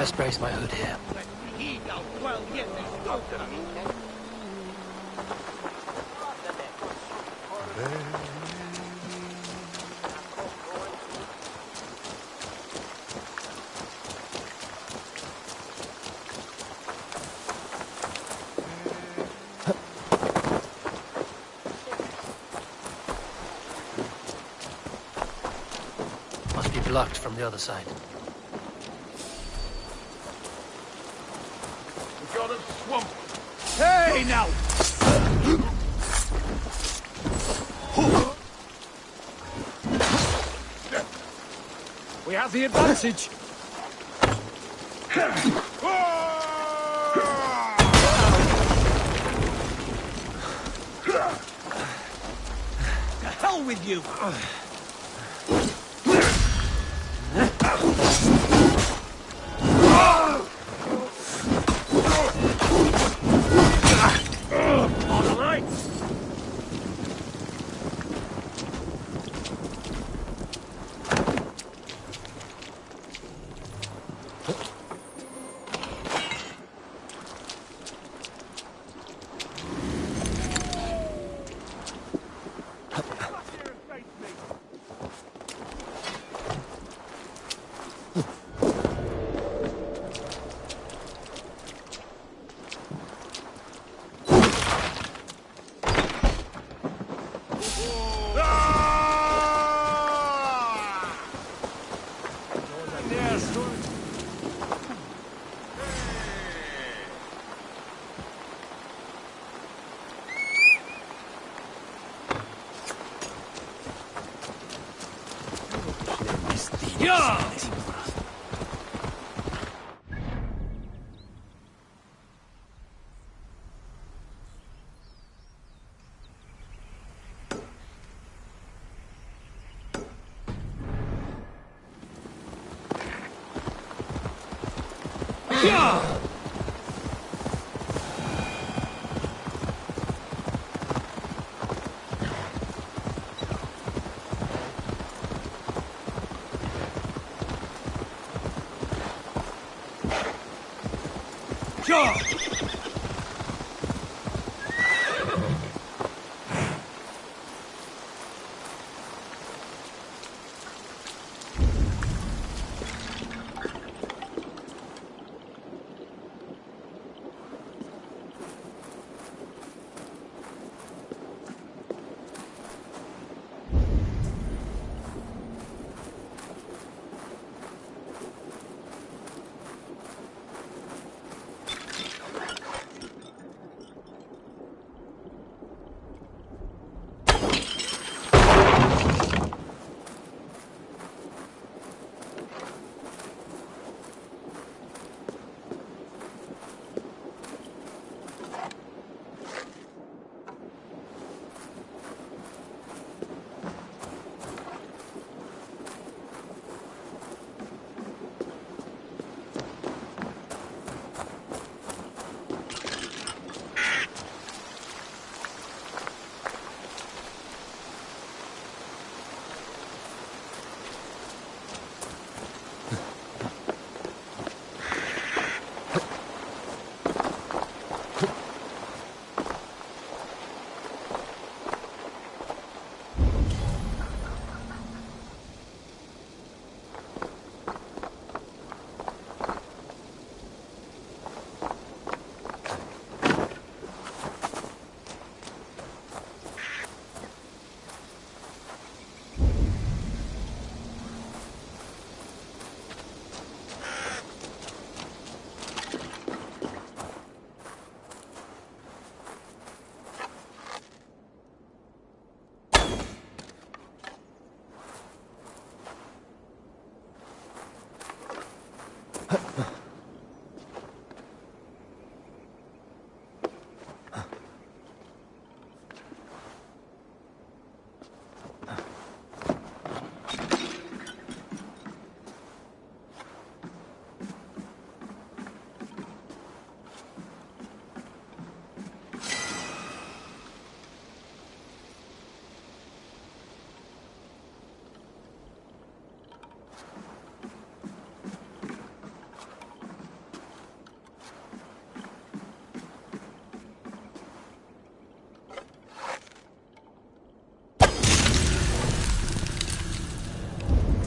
Best brace my hood here. Must be blocked from the other side. We've got a swamp. Hey, now! We have the advantage. The hell with you!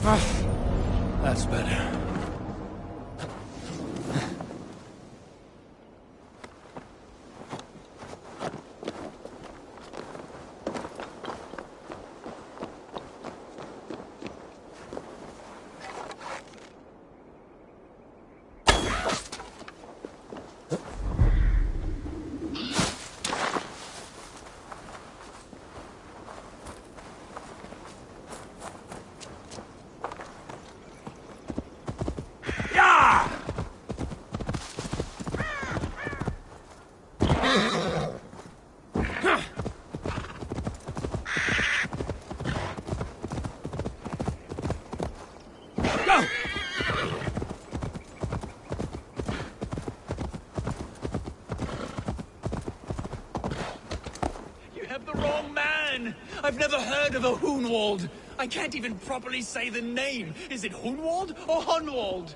That's better. I've never heard of a Hunwald. I can't even properly say the name. Is it Hunwald or Hunwald?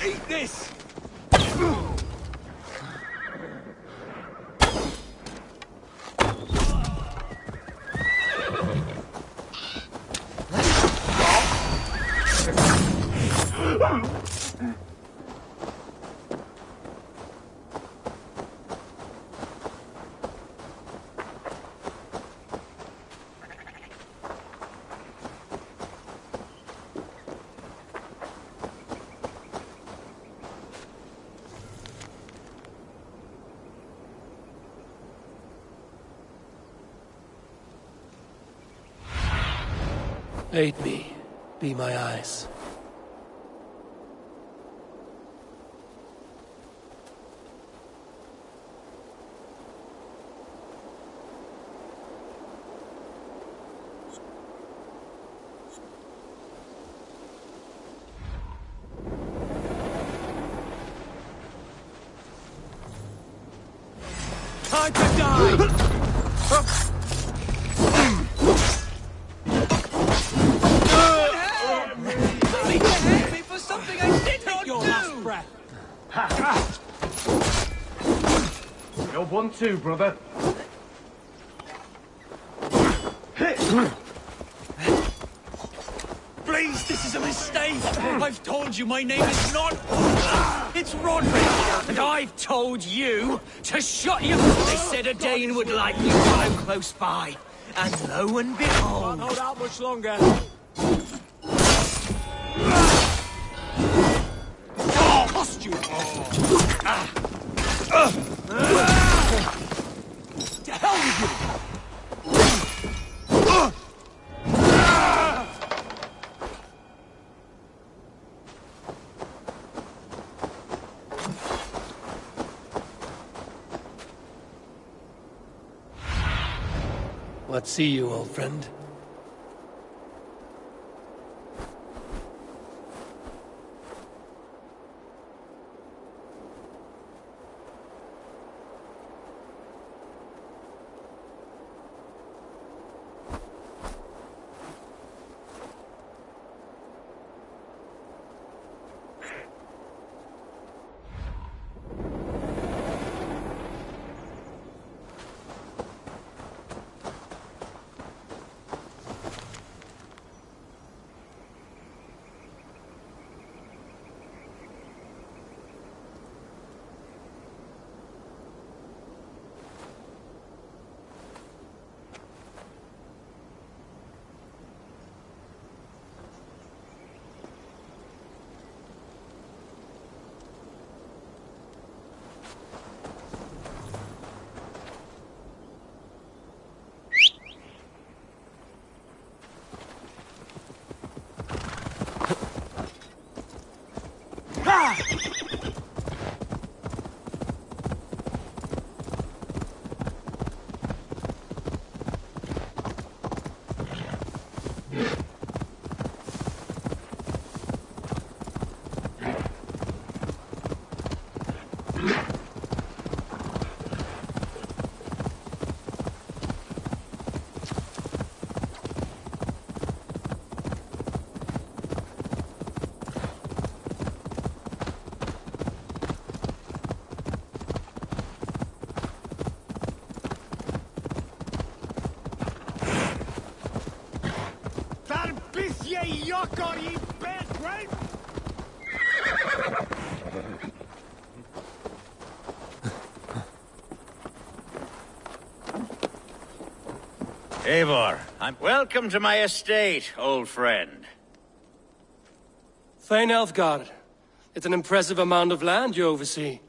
Eat this! Aid me. Be my eyes. Time to die! You're one too, brother. Please, this is a mistake. I've told you my name is not... It's Roderick. And I've told you to shut your... They said a Dane would like you follow close by. And lo and behold... Can't hold out much longer. Lost you! To hell with you! What see you, old friend? Eivor, welcome to my estate, old friend. Thegn. It's an impressive amount of land you oversee.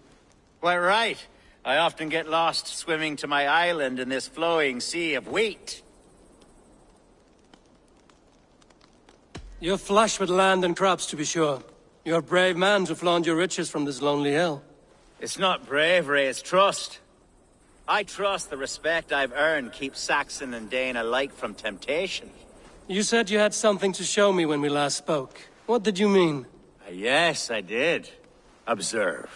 Quite right. I often get lost swimming to my island in this flowing sea of wheat. You're flush with land and crops, to be sure. You're a brave man to flaunt your riches from this lonely hill. It's not bravery, it's trust. I trust the respect I've earned keeps Saxon and Dane alike from temptation. You said you had something to show me when we last spoke. What did you mean? Yes, I did. Observe.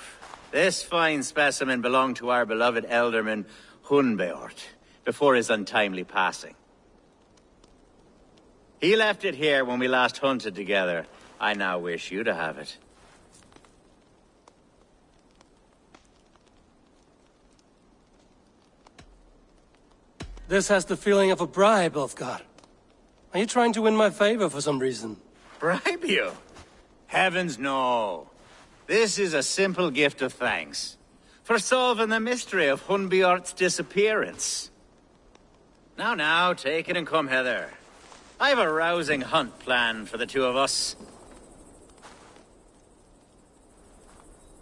This fine specimen belonged to our beloved elderman, Hunbeort, before his untimely passing. He left it here when we last hunted together. I now wish you to have it. This has the feeling of a bribe, Ulfgar. Are you trying to win my favor for some reason? Bribe you? Heavens no. This is a simple gift of thanks. For solving the mystery of Hunbeort's disappearance. Now, take it and come hither. I have a rousing hunt planned for the two of us.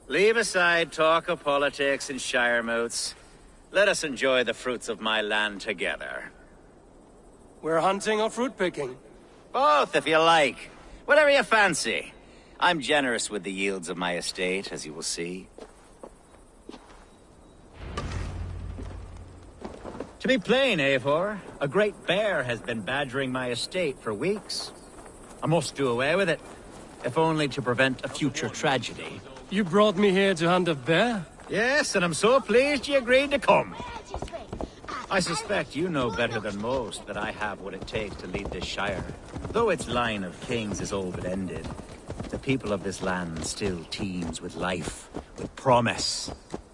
Leave aside talk of politics and shire moats. Let us enjoy the fruits of my land together. We're hunting or fruit picking? Both, if you like. Whatever you fancy. I'm generous with the yields of my estate, as you will see. To be plain, Eivor, a great bear has been badgering my estate for weeks. I must do away with it, if only to prevent a future tragedy. You brought me here to hunt a bear? Yes, and I'm so pleased you agreed to come. I suspect you know better than most that I have what it takes to lead this shire. Though its line of kings is all but ended, the people of this land still teems with life, with promise.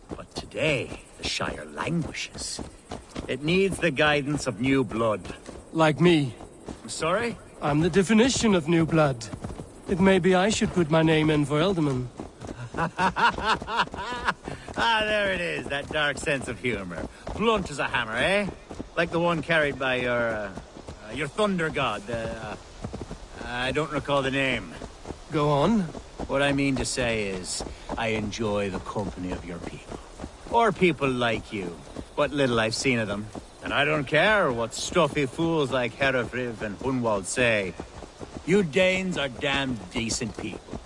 But today, the shire languishes. It needs the guidance of new blood. Like me. I'm sorry? I'm the definition of new blood. It may be I should put my name in for Elderman. There it is, that dark sense of humor. Blunt as a hammer, eh? Like the one carried by your thunder god, I don't recall the name. Go on. What I mean to say is, I enjoy the company of your people. Or people like you. What little I've seen of them. And I don't care what stuffy fools like Herefriv and Hunwald say. You Danes are damned decent people.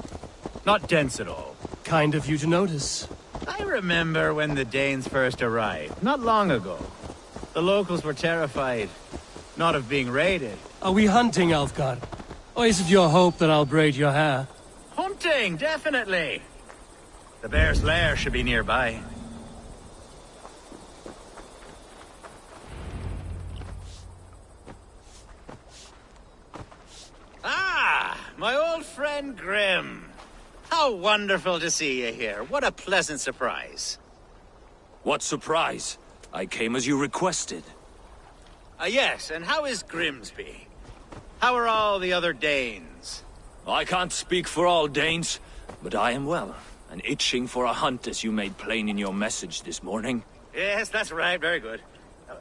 Not dense at all. Kind of you to notice. I remember when the Danes first arrived, not long ago. The locals were terrified, not of being raided. Are we hunting, Ulfgar? Or is it your hope that I'll braid your hair? Hunting, definitely. The bear's lair should be nearby. Ah, my old friend Grim. How wonderful to see you here. What a pleasant surprise. What surprise? I came as you requested. Yes, and how is Grimsby? How are all the other Danes? I can't speak for all Danes, but I am well, and itching for a hunt as you made plain in your message this morning. Yes, that's right. Very good.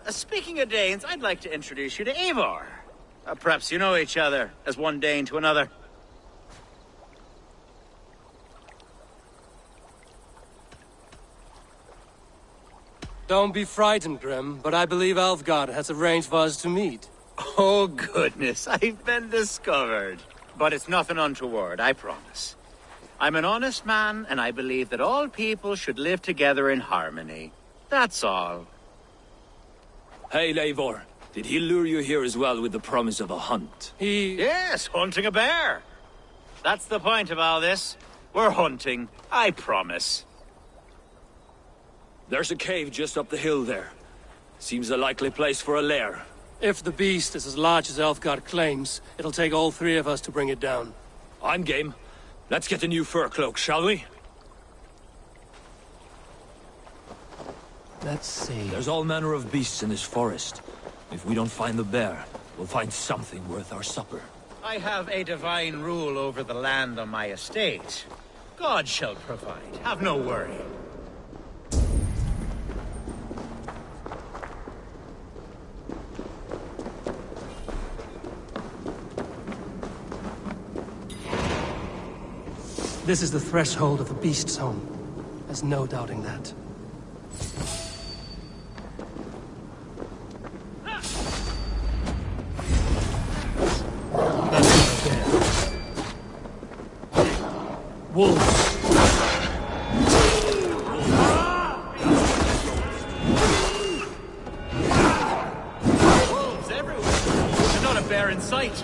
Speaking of Danes, I'd like to introduce you to Eivor. Perhaps you know each other, as one Dane to another. Don't be frightened, Grim, but I believe Ulfgar has arranged for us to meet. Oh, goodness, I've been discovered. But it's nothing untoward, I promise. I'm an honest man, and I believe that all people should live together in harmony. That's all. Hey, Eivor. Did he lure you here as well with the promise of a hunt? Yes, hunting a bear. That's the point of all this. We're hunting, I promise. There's a cave just up the hill there. Seems a likely place for a lair. If the beast is as large as Ulfgar claims, it'll take all three of us to bring it down. I'm game. Let's get a new fur cloak, shall we? Let's see. There's all manner of beasts in this forest. If we don't find the bear, we'll find something worth our supper. I have a divine rule over the land on my estate. God shall provide. Have no worry. This is the threshold of the Beast's home. There's no doubting that. That's not there. Wolves. Wolves everywhere. There's not a bear in sight.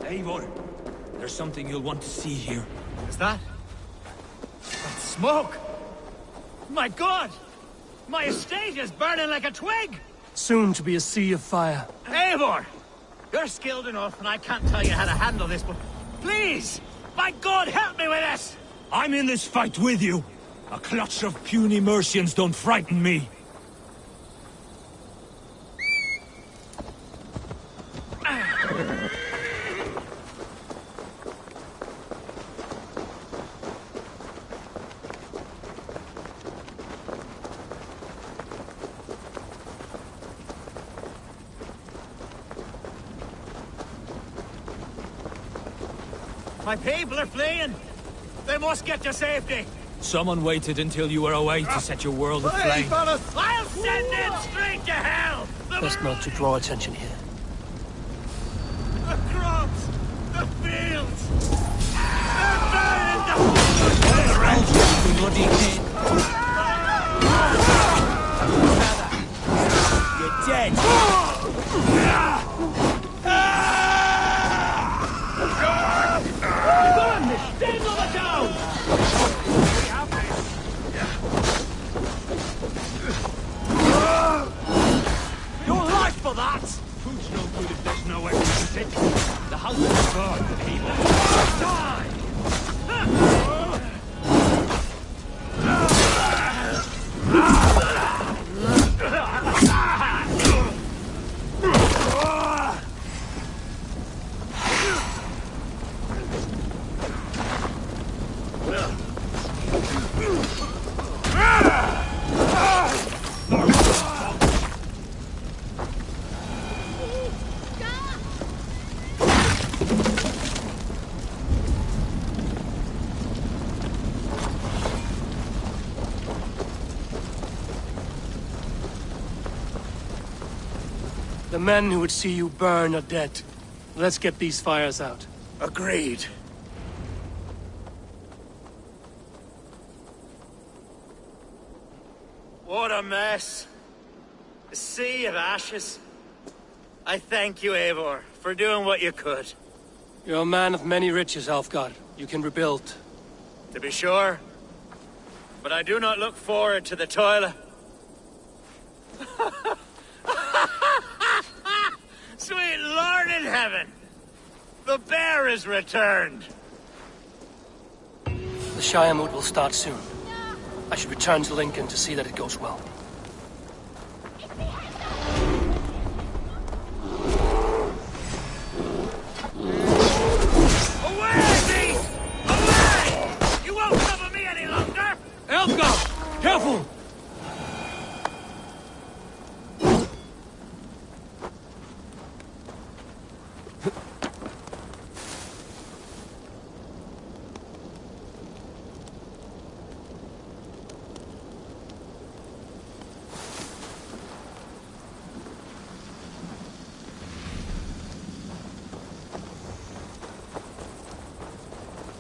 Eivor, there's something you'll want to see here. Is that? That smoke! My God! My estate is burning like a twig! Soon to be a sea of fire. Eivor! You're skilled enough, and I can't tell you how to handle this, but please! By God, help me with this! I'm in this fight with you. A clutch of puny Mercians don't frighten me. My people are fleeing! They must get to safety! Someone waited until you were away to set your world Hey, aflame. fellas! I'll send them straight to hell! Best not to draw attention here. The crops! The fields! They're burning the Bloody kid. You're dead. Stand on the town! Your life for that! Food's no good if there's nowhere to sit. The house is burned, people. Die! The men who would see you burn are dead. Let's get these fires out. Agreed. What a mess. A sea of ashes. I thank you, Eivor, for doing what you could. You're a man of many riches, Alfgard. You can rebuild. To be sure. But I do not look forward to the toilet. Sweet Lord in heaven! The bear is returned! The Shire will start soon. I should return to Lincoln to see that it goes well. Away, beast! Away! You won't cover me any longer! Alfgard! Careful!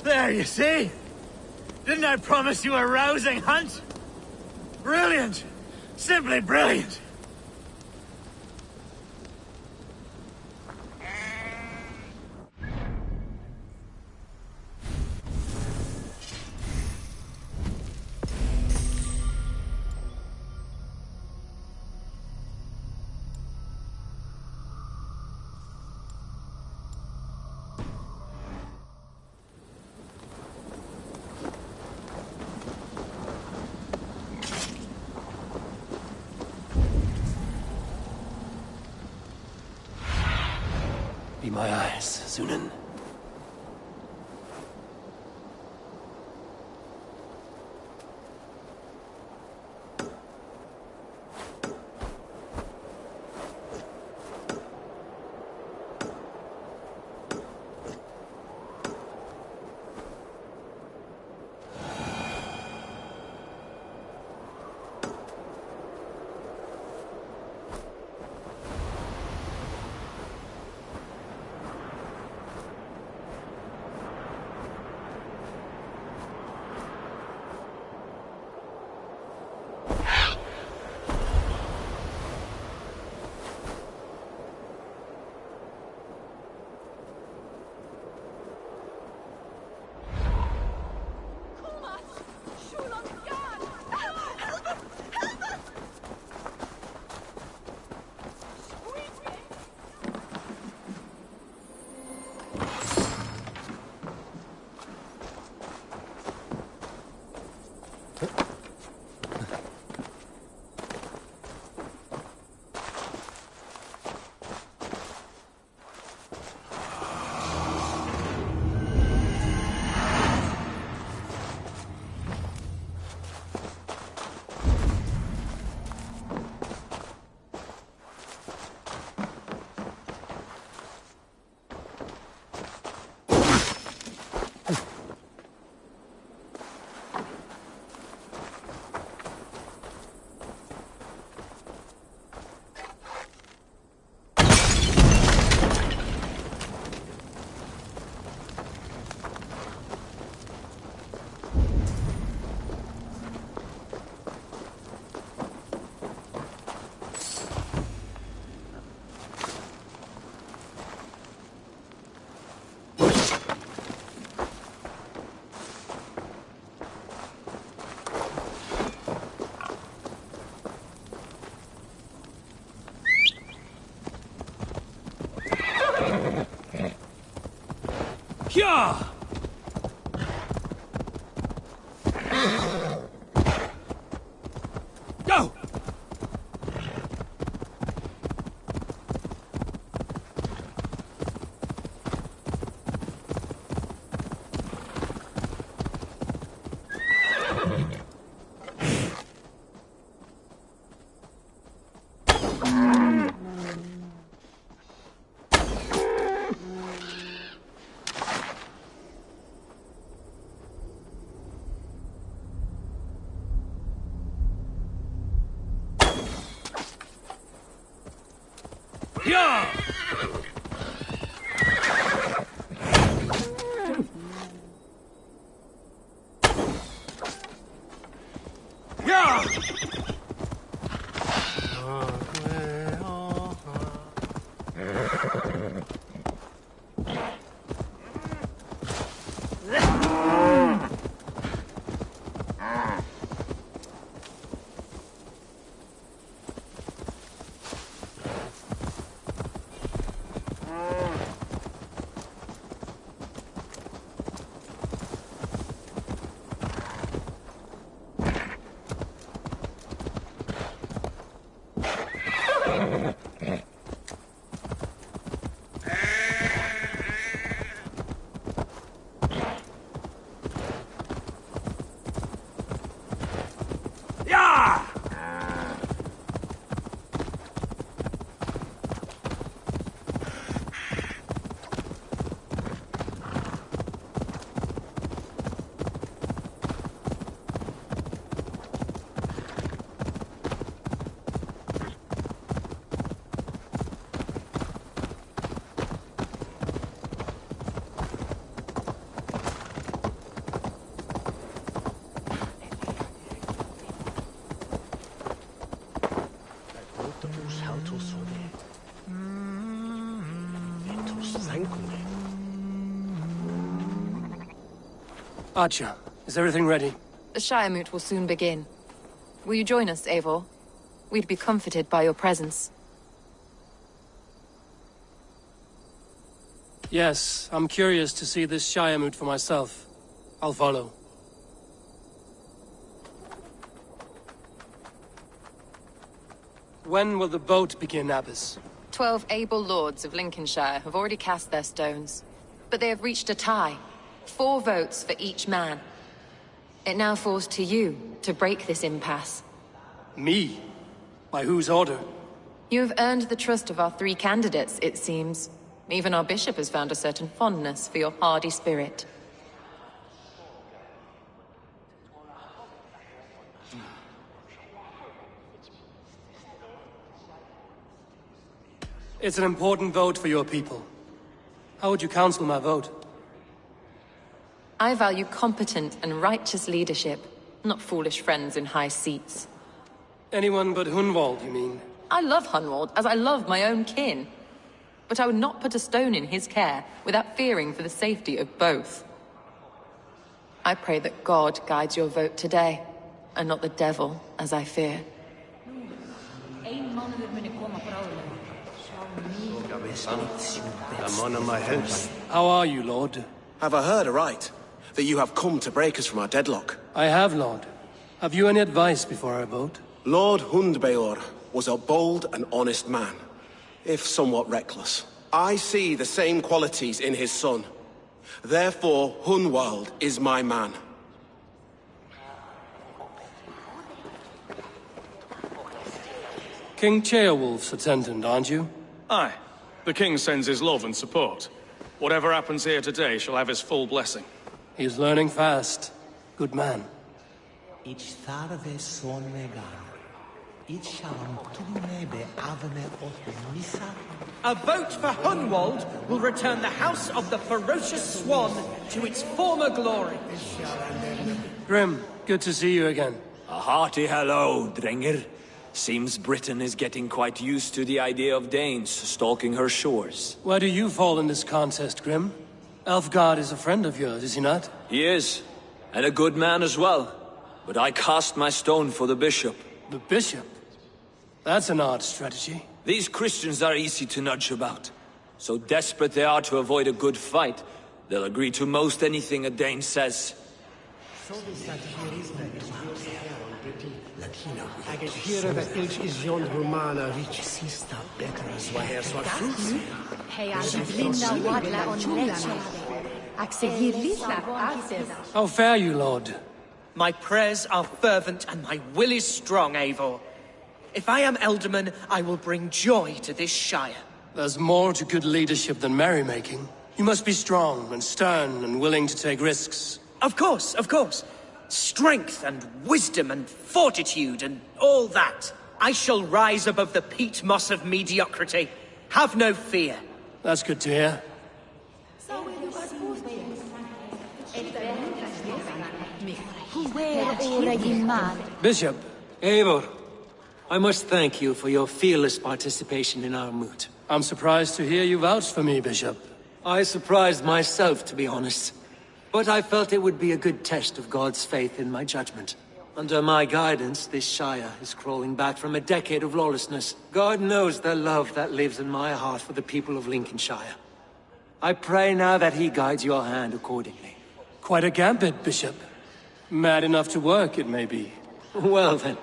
There, you see? Didn't I promise you a rousing hunt? Brilliant! Simply brilliant! Be my eyes, Sunan. Yeah! Go! Yeah! Yeah! Yeah! Archer, is everything ready? The Shiremoot will soon begin. Will you join us, Eivor? We'd be comforted by your presence. Yes, I'm curious to see this Shiremoot for myself. I'll follow. When will the boat begin, Abbess? 12 able lords of Lincolnshire have already cast their stones, but they have reached a tie. 4 votes for each man. It now falls to you to break this impasse. Me? By whose order? You have earned the trust of our 3 candidates, it seems. Even our bishop has found a certain fondness for your hardy spirit. It's an important vote for your people. How would you counsel my vote? I value competent and righteous leadership, not foolish friends in high seats. Anyone but Hunwald, you mean? I love Hunwald, as I love my own kin. But I would not put a stone in his care without fearing for the safety of both. I pray that God guides your vote today, and not the devil, as I fear. I'm on my house. How are you, Lord? Have I heard aright? That you have come to break us from our deadlock? I have, Lord. Have you any advice before I vote? Lord Hundbeor was a bold and honest man, if somewhat reckless. I see the same qualities in his son. Therefore, Hunwald is my man. King Ceolwulf's attendant, aren't you? Aye. The king sends his love and support. Whatever happens here today shall have his full blessing. He's learning fast. Good man. A vote for Hunwald will return the House of the Ferocious Swan to its former glory. Grim, good to see you again. A hearty hello, Drenger. Seems Britain is getting quite used to the idea of Danes stalking her shores. Where do you fall in this contest, Grim? Elfgard is a friend of yours, is he not? He is, and a good man as well. But I cast my stone for the bishop. The bishop? That's an odd strategy. These Christians are easy to nudge about. So desperate they are to avoid a good fight, they'll agree to most anything a Dane says. How fare you, Lord? My prayers are fervent and my will is strong, Eivor. If I am Elderman, I will bring joy to this Shire. There's more to good leadership than merrymaking. You must be strong and stern and willing to take risks. Of course, of course. Strength and wisdom and fortitude and all that. I shall rise above the peat moss of mediocrity. Have no fear. That's good to hear. Bishop. Eivor, I must thank you for your fearless participation in our moot. I'm surprised to hear you vouch for me, Bishop. I surprised myself, to be honest. But I felt it would be a good test of God's faith in my judgment. Under my guidance, this Shire is crawling back from a decade of lawlessness. God knows the love that lives in my heart for the people of Lincolnshire. I pray now that he guides your hand accordingly. Quite a gambit, Bishop. Mad enough to work, it may be. Well then,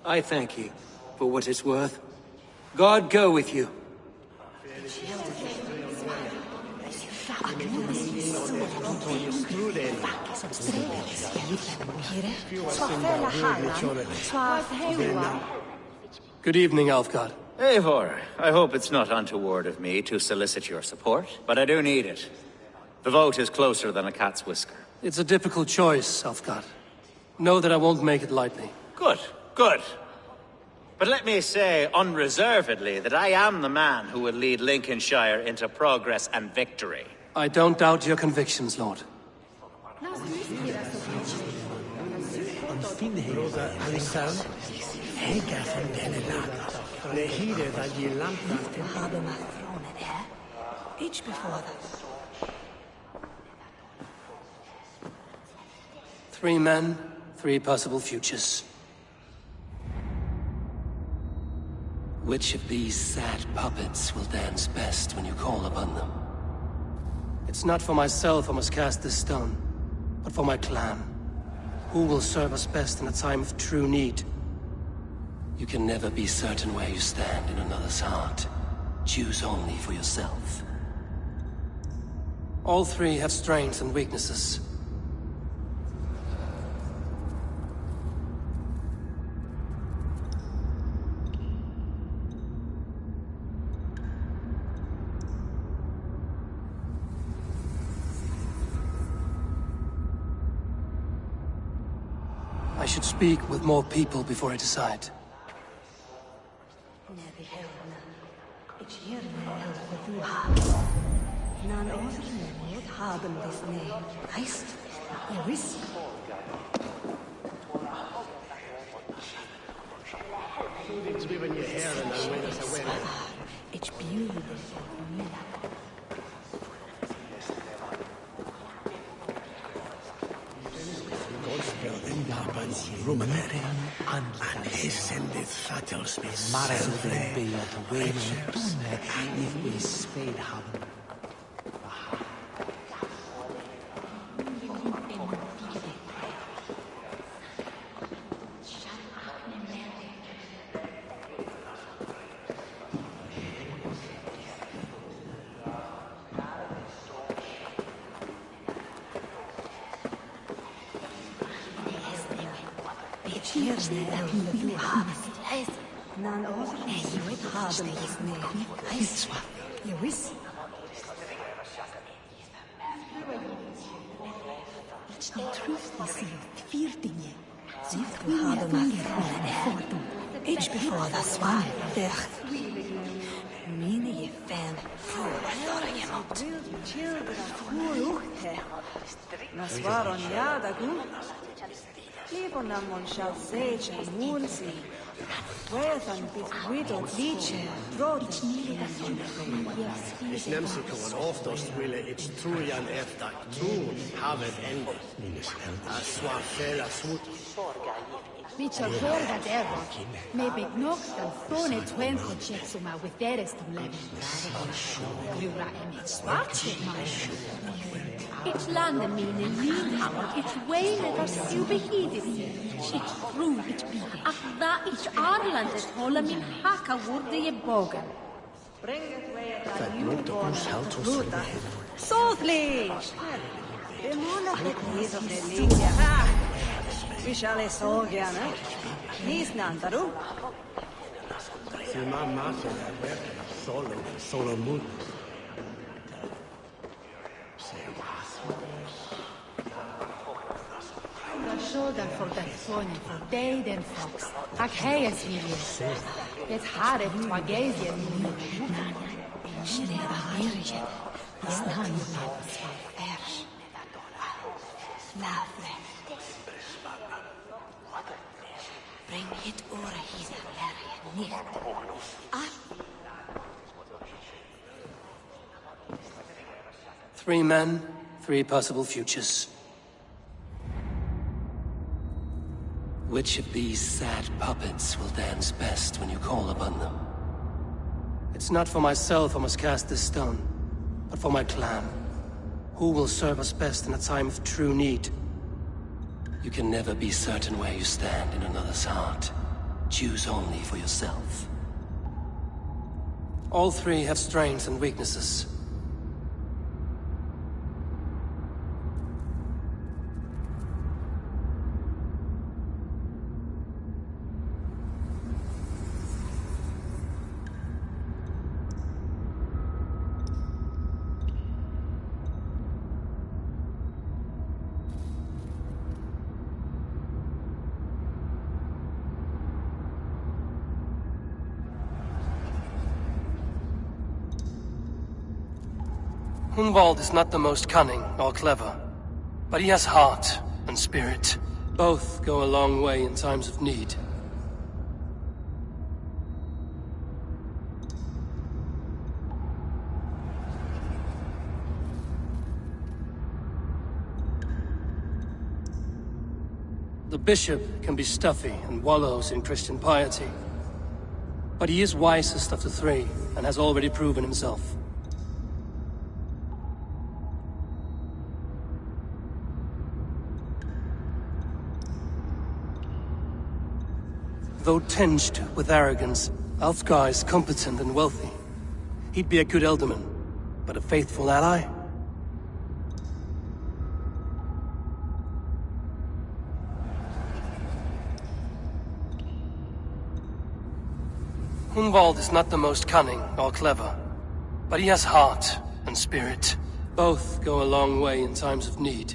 I thank you for what it's worth. God go with you. Good evening, Alfgard. Eivor, I hope it's not untoward of me to solicit your support, but I do need it. The vote is closer than a cat's whisker. It's a difficult choice, Alfgard. Know that I won't make it lightly. Good, good. But let me say unreservedly that I am the man who will lead Lincolnshire into progress and victory. I don't doubt your convictions, Lord. Three men, 3 possible futures. Which of these sad puppets will dance best when you call upon them? It's not for myself I must cast this stone, but for my clan. Who will serve us best in a time of true need? You can never be certain where you stand in another's heart. choose only for yourself. All three have strengths and weaknesses. I should speak with more people before I decide. Ich neem sig gewoon oftast willen iets troeien efter troen havet ende. Als zwaar fel als goed. Mitchell Borga Devo, maybe knocked and thrown it when Kochetsuma with the rest of Levin. Jura Emmet Svartset, It's land mine lydhammer, it's way never silbehidet. It's true, it's be. Ach, da it's Arlandet hålla min haka wurde je bogen. Sothli! Demona het of de linje. Ha! Vi shall så gärna. Ni snantar du? Sin mamma solo mot. Shoulder for the phone for day then fox. Ach hey es wie. Jetzt haare twagezien. Schnell hier. Is nan ersch. Lafle. Bring het ore hier lärje nicht. Three men, three possible futures. Which of these sad puppets will dance best when you call upon them? It's not for myself I must cast this stone, but for my clan. Who will serve us best in a time of true need? You can never be certain where you stand in another's heart. Choose only for yourself. All three have strengths and weaknesses. Hunwald is not the most cunning or clever, but he has heart and spirit. Both go a long way in times of need. The bishop can be stuffy and wallows in Christian piety, but he is wisest of the three and has already proven himself. Though tinged with arrogance, Alfgar is competent and wealthy. He'd be a good Elderman, but a faithful ally? Hunwald is not the most cunning or clever, but he has heart and spirit. Both go a long way in times of need.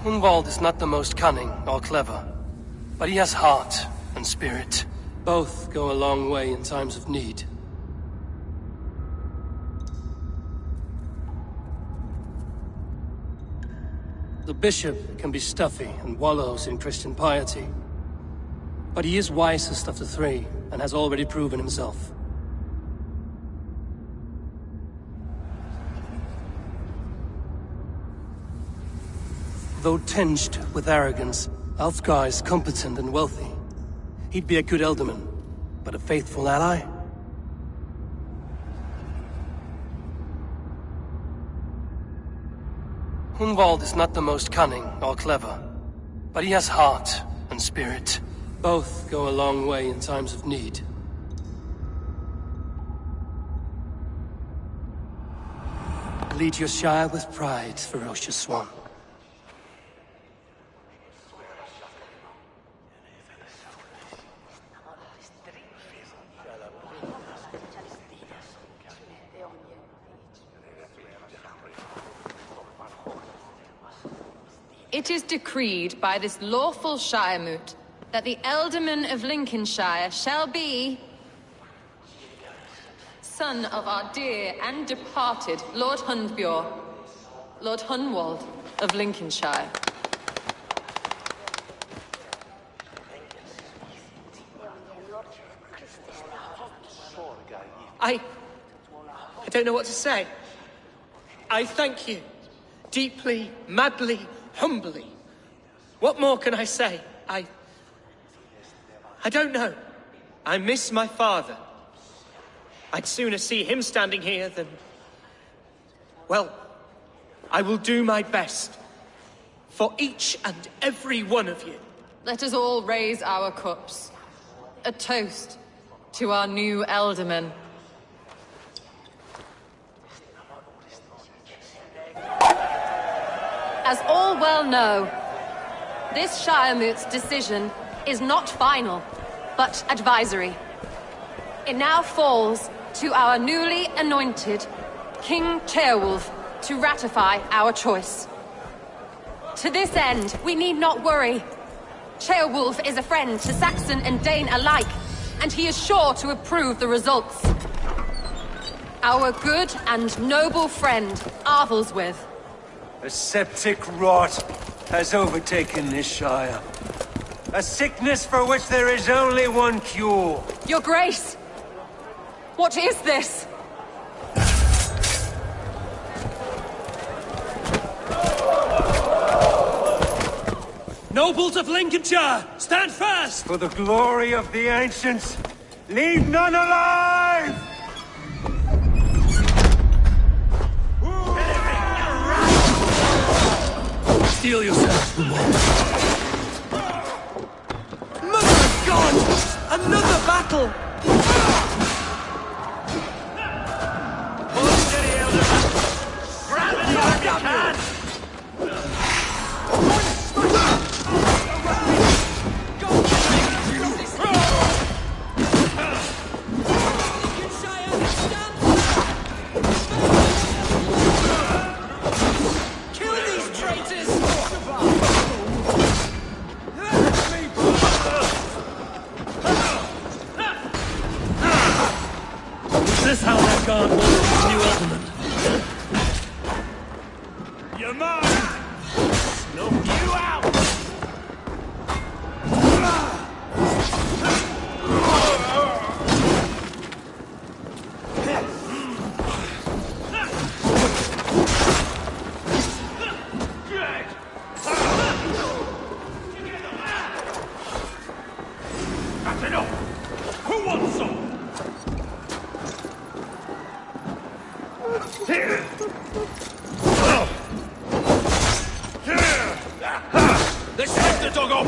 Hunwald is not the most cunning or clever, but he has heart and spirit. Both go a long way in times of need. The bishop can be stuffy and wallows in Christian piety, but he is wisest of the three and has already proven himself. Though tinged with arrogance, Alfgar is competent and wealthy. He'd be a good Elderman, but a faithful ally? Hunwald is not the most cunning or clever, but he has heart and spirit. Both go a long way in times of need. Lead your Shire with pride, ferocious one. It is decreed by this lawful Shiremoot that the Ealdorman of Lincolnshire shall be son of our dear and departed Lord Hundbjorn, Lord Hunwald of Lincolnshire. I don't know what to say. I thank you. Deeply, madly, humbly. What more can I say? I don't know. I miss my father. I'd sooner see him standing here than... Well, I will do my best. For each and every one of you. Let us all raise our cups. A toast to our new Ealdorman. As all well know, this Shiremoot's decision is not final, but advisory. It now falls to our newly anointed King Ceolwulf to ratify our choice. To this end, we need not worry. Ceolwulf is a friend to Saxon and Dane alike, and he is sure to approve the results. Our good and noble friend, Arthelswith. A septic rot has overtaken this Shire. A sickness for which there is only one cure. Your Grace! What is this? Nobles of Lincolnshire, stand fast! For the glory of the ancients, leave none alive! Steel yourself, Mother of God! Another battle! Hold steady, Elderman! Grab it if you can! Let's take the dog off!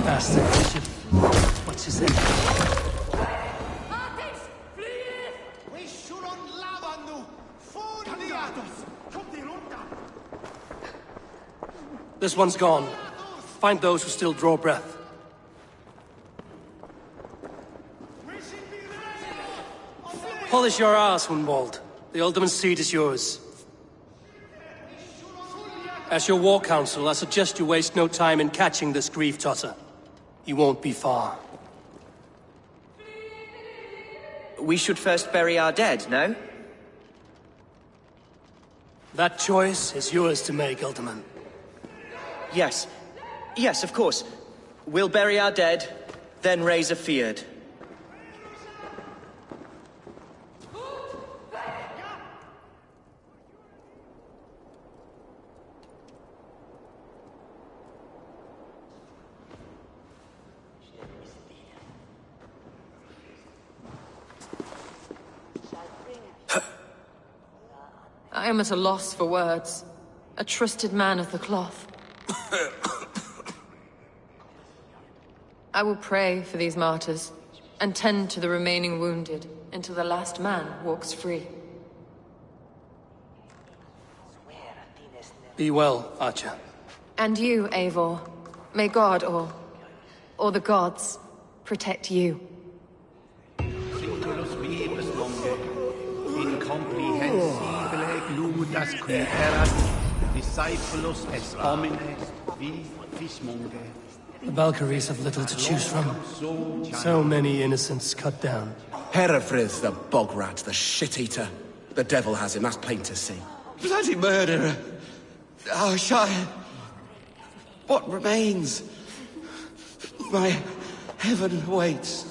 Bastard, Bishop. What's his name? This one's gone. Find those who still draw breath. Polish your ass, Hunwald. The Alderman's seat is yours. As your war council, I suggest you waste no time in catching this grief-tosser. He won't be far. We should first bury our dead, no? That choice is yours to make, Alderman. Yes. Yes, of course. We'll bury our dead, then raise a feard. I am at a loss for words. A trusted man of the cloth. I will pray for these martyrs, and tend to the remaining wounded, until the last man walks free. Be well, Archer. And you, Eivor. May God, or the gods, protect you. The Valkyries have little to choose from. So many innocents cut down. Herefrith, the bog rat, the shit-eater. The devil has him, that's plain to see. Bloody murderer! Our Shire! What remains? My heaven waits.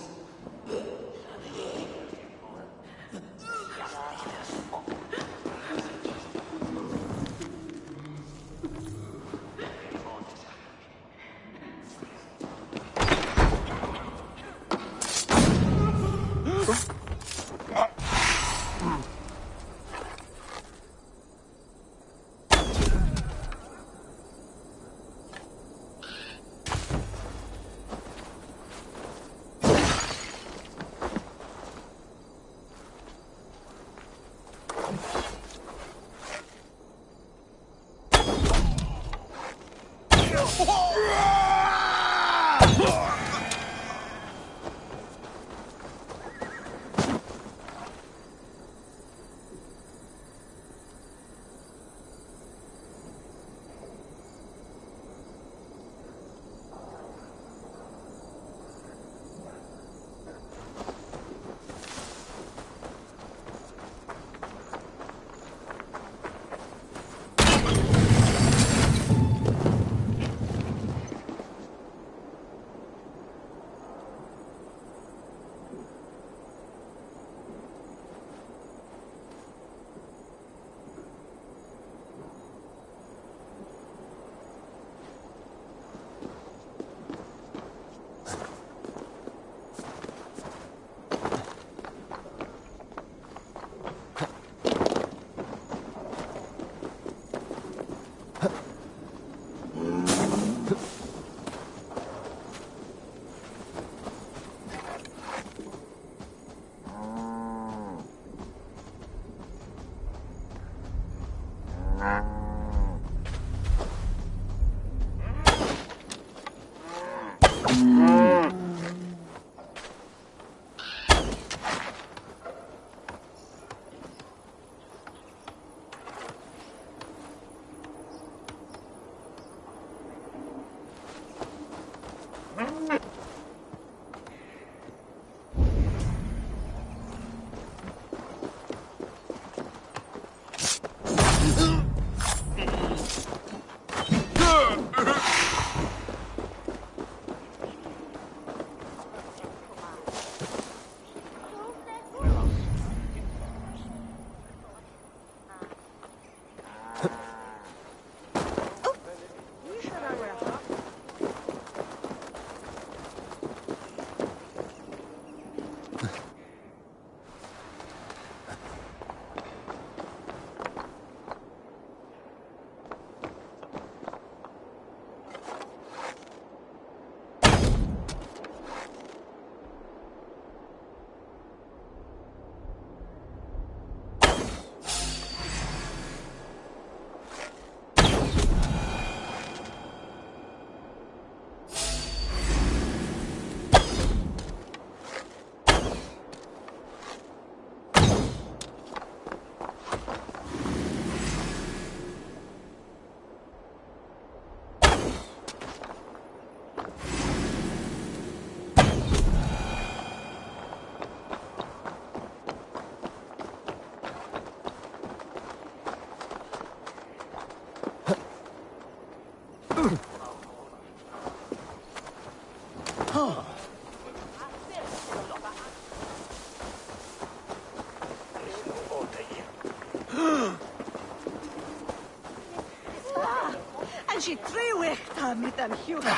En she trewichta mit dem Hjuga.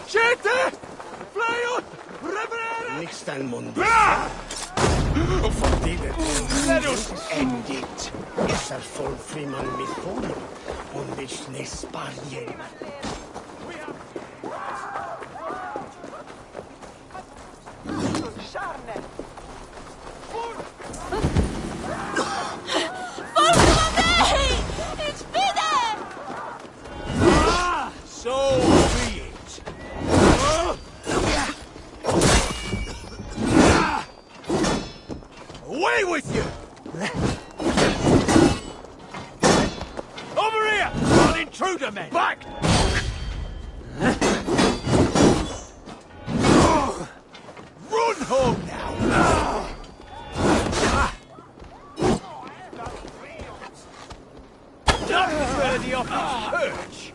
Skjøte! Fløy ut! Reparere! Nächsten Mund. Let us end it. Is er folk frimann mit honom? Und nicht nesparjen. So be it. Away with you! Over here! An intruder, men! Back! Run home now! Not ready off its perch!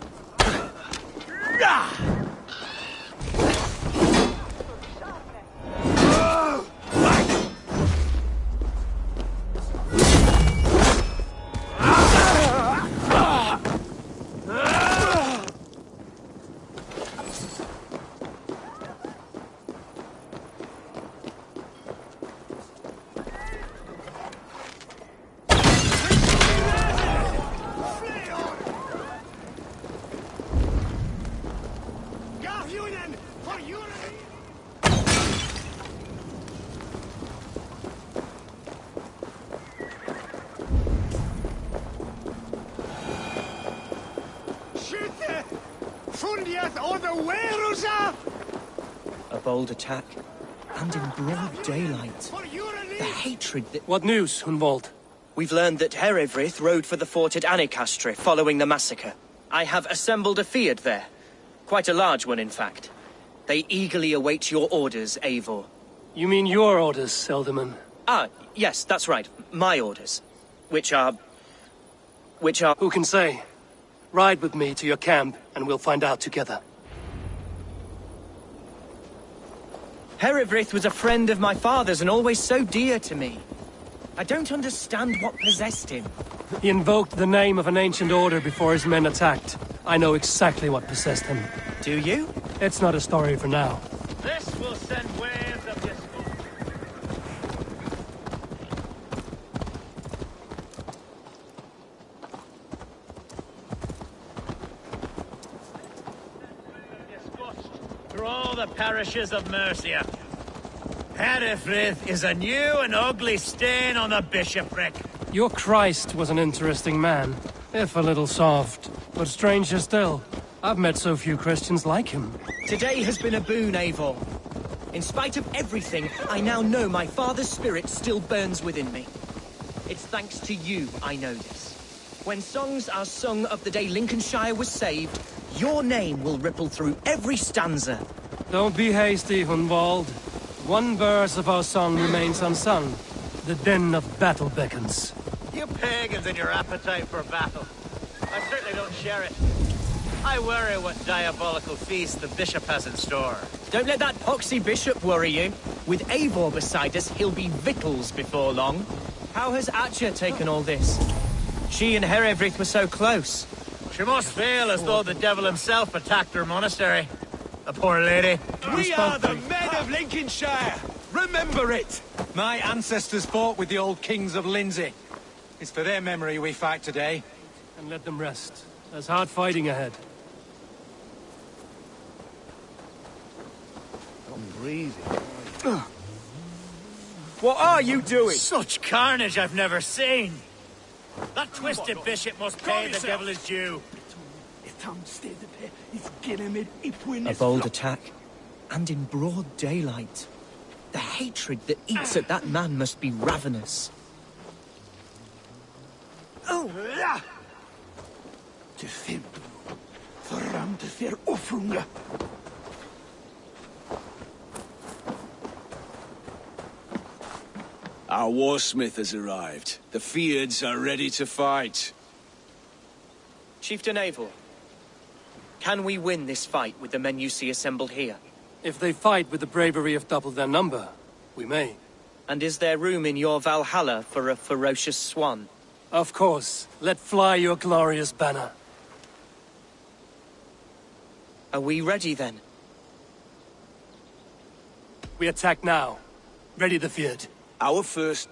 A bold attack, and in broad daylight. The hatred that... What news, Hunwald? We've learned that Herewrith rode for the fort at Annikastre following the massacre. I have assembled a field there. Quite a large one, in fact. They eagerly await your orders, Eivor. You mean your orders, Elderman? Ah, yes, that's right. My orders. Which are... Who can say? Ride with me to your camp, and we'll find out together. Herewrith was a friend of my father's and always so dear to me. I don't understand what possessed him. He invoked the name of an ancient order before his men attacked. I know exactly what possessed him. Do you? It's not a story for now. This will send waves of discord. Through all the parishes of Mercia. Herewrith is a new and ugly stain on the bishopric. Your Christ was an interesting man, if a little soft. But stranger still, I've met so few Christians like him. Today has been a boon, Eivor. In spite of everything, I now know my father's spirit still burns within me. It's thanks to you I know this. When songs are sung of the day Lincolnshire was saved, your name will ripple through every stanza. Don't be hasty, Hunwald. One verse of our song remains unsung. The din of battle beckons. You pagans and your appetite for battle. I certainly don't share it. I worry what diabolical feast the bishop has in store. Don't let that poxy bishop worry you. With Eivor beside us, he'll be victuals before long. How has Atcha taken all this? She and Herewrith were so close. She must feel as though the devil himself attacked her monastery. The poor lady. We are the men of Lincolnshire! Remember it! My ancestors fought with the old kings of Lindsey. It's for their memory we fight today. And let them rest. There's hard fighting ahead. I'm breathing. What are you doing? Such carnage I've never seen. That twisted bishop must pay the devil his due. A bold attack, and in broad daylight. The hatred that eats at that man must be ravenous. Our warsmith has arrived. The Fyrds are ready to fight. Chieftain Eivor, can we win this fight with the men you see assembled here? If they fight with the bravery of double their number, we may. And is there room in your Valhalla for a ferocious swan? Of course. Let fly your glorious banner. Are we ready then? We attack now. Ready the field. Our first...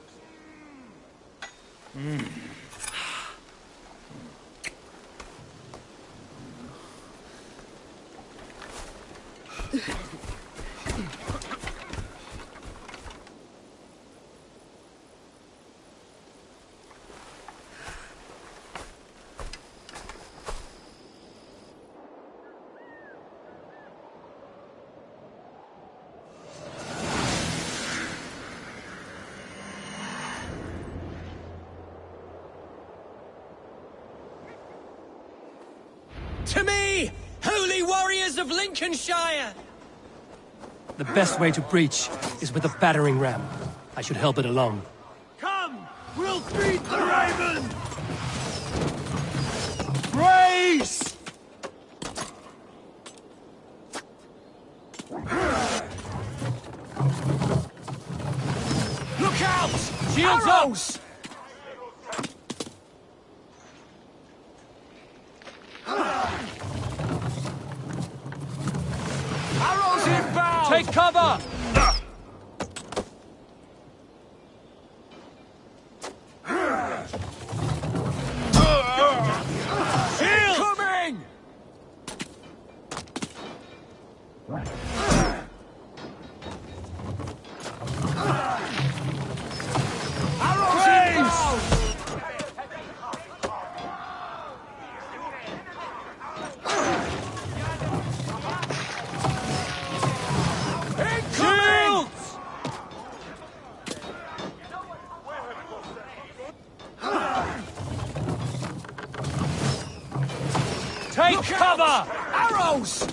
To me, holy warriors of Lincolnshire! The best way to breach is with a battering ram. I should help it along. Come! We'll feed the raven! Brace! Look out! Shields Arrows! Arrows inbound! Take cover! Incoming! Arrows inbound! Incoming! Take Look cover! out! Arrows!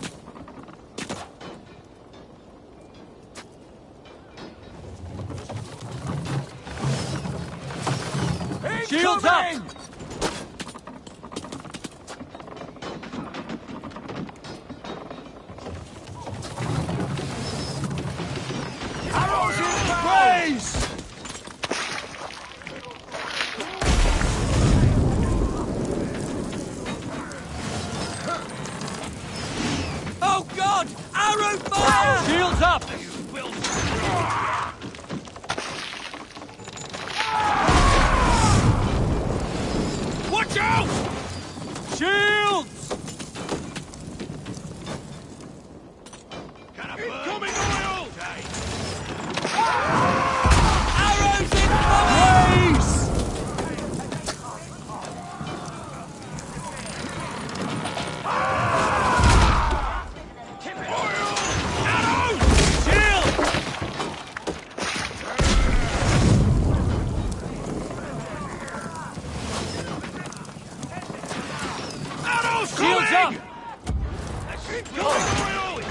Shields up! Incoming! Arrows inbound! Brace! Oh God! Arrow fire! Shields up! Watch out! Shields! Incoming oil! Arrows incoming! Brace! Arrows Shields up! coming! Incoming oil!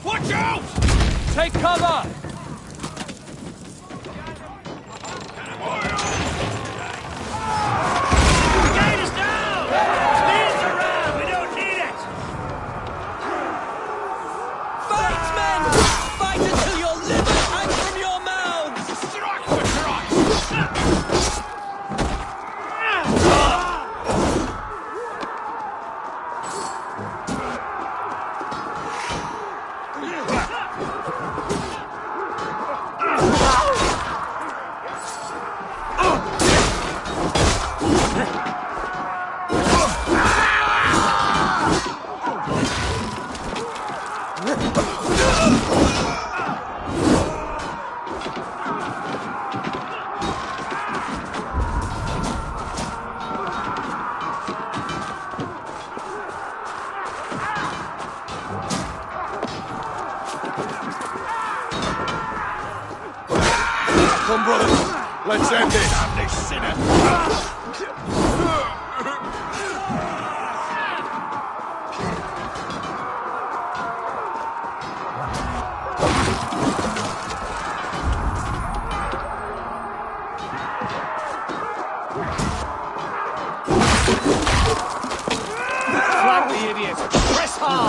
Watch out! Take cover! Gate is down! Lead us around! We don't need it! Fight, men! Fight until your livers hang from your mouths! Strike for Christ! Come, brothers. Let's end this. Damn this sinner! Flag the idiots! Press hard!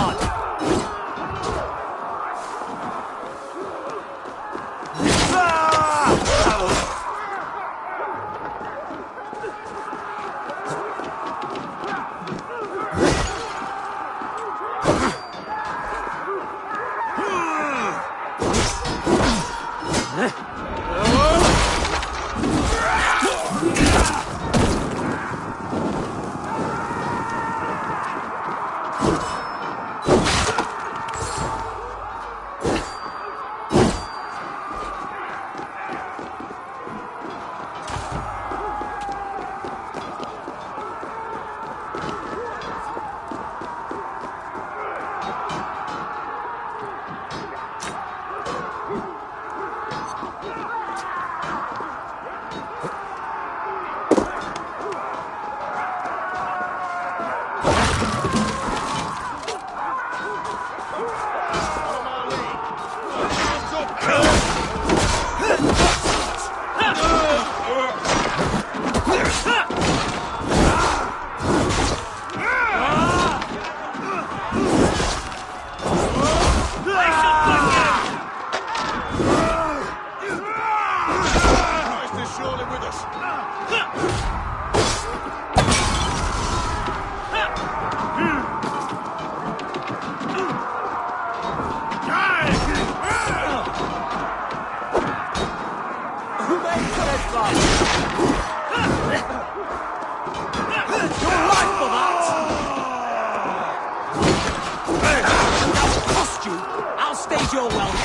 That'll cost you. I'll stage your welcome.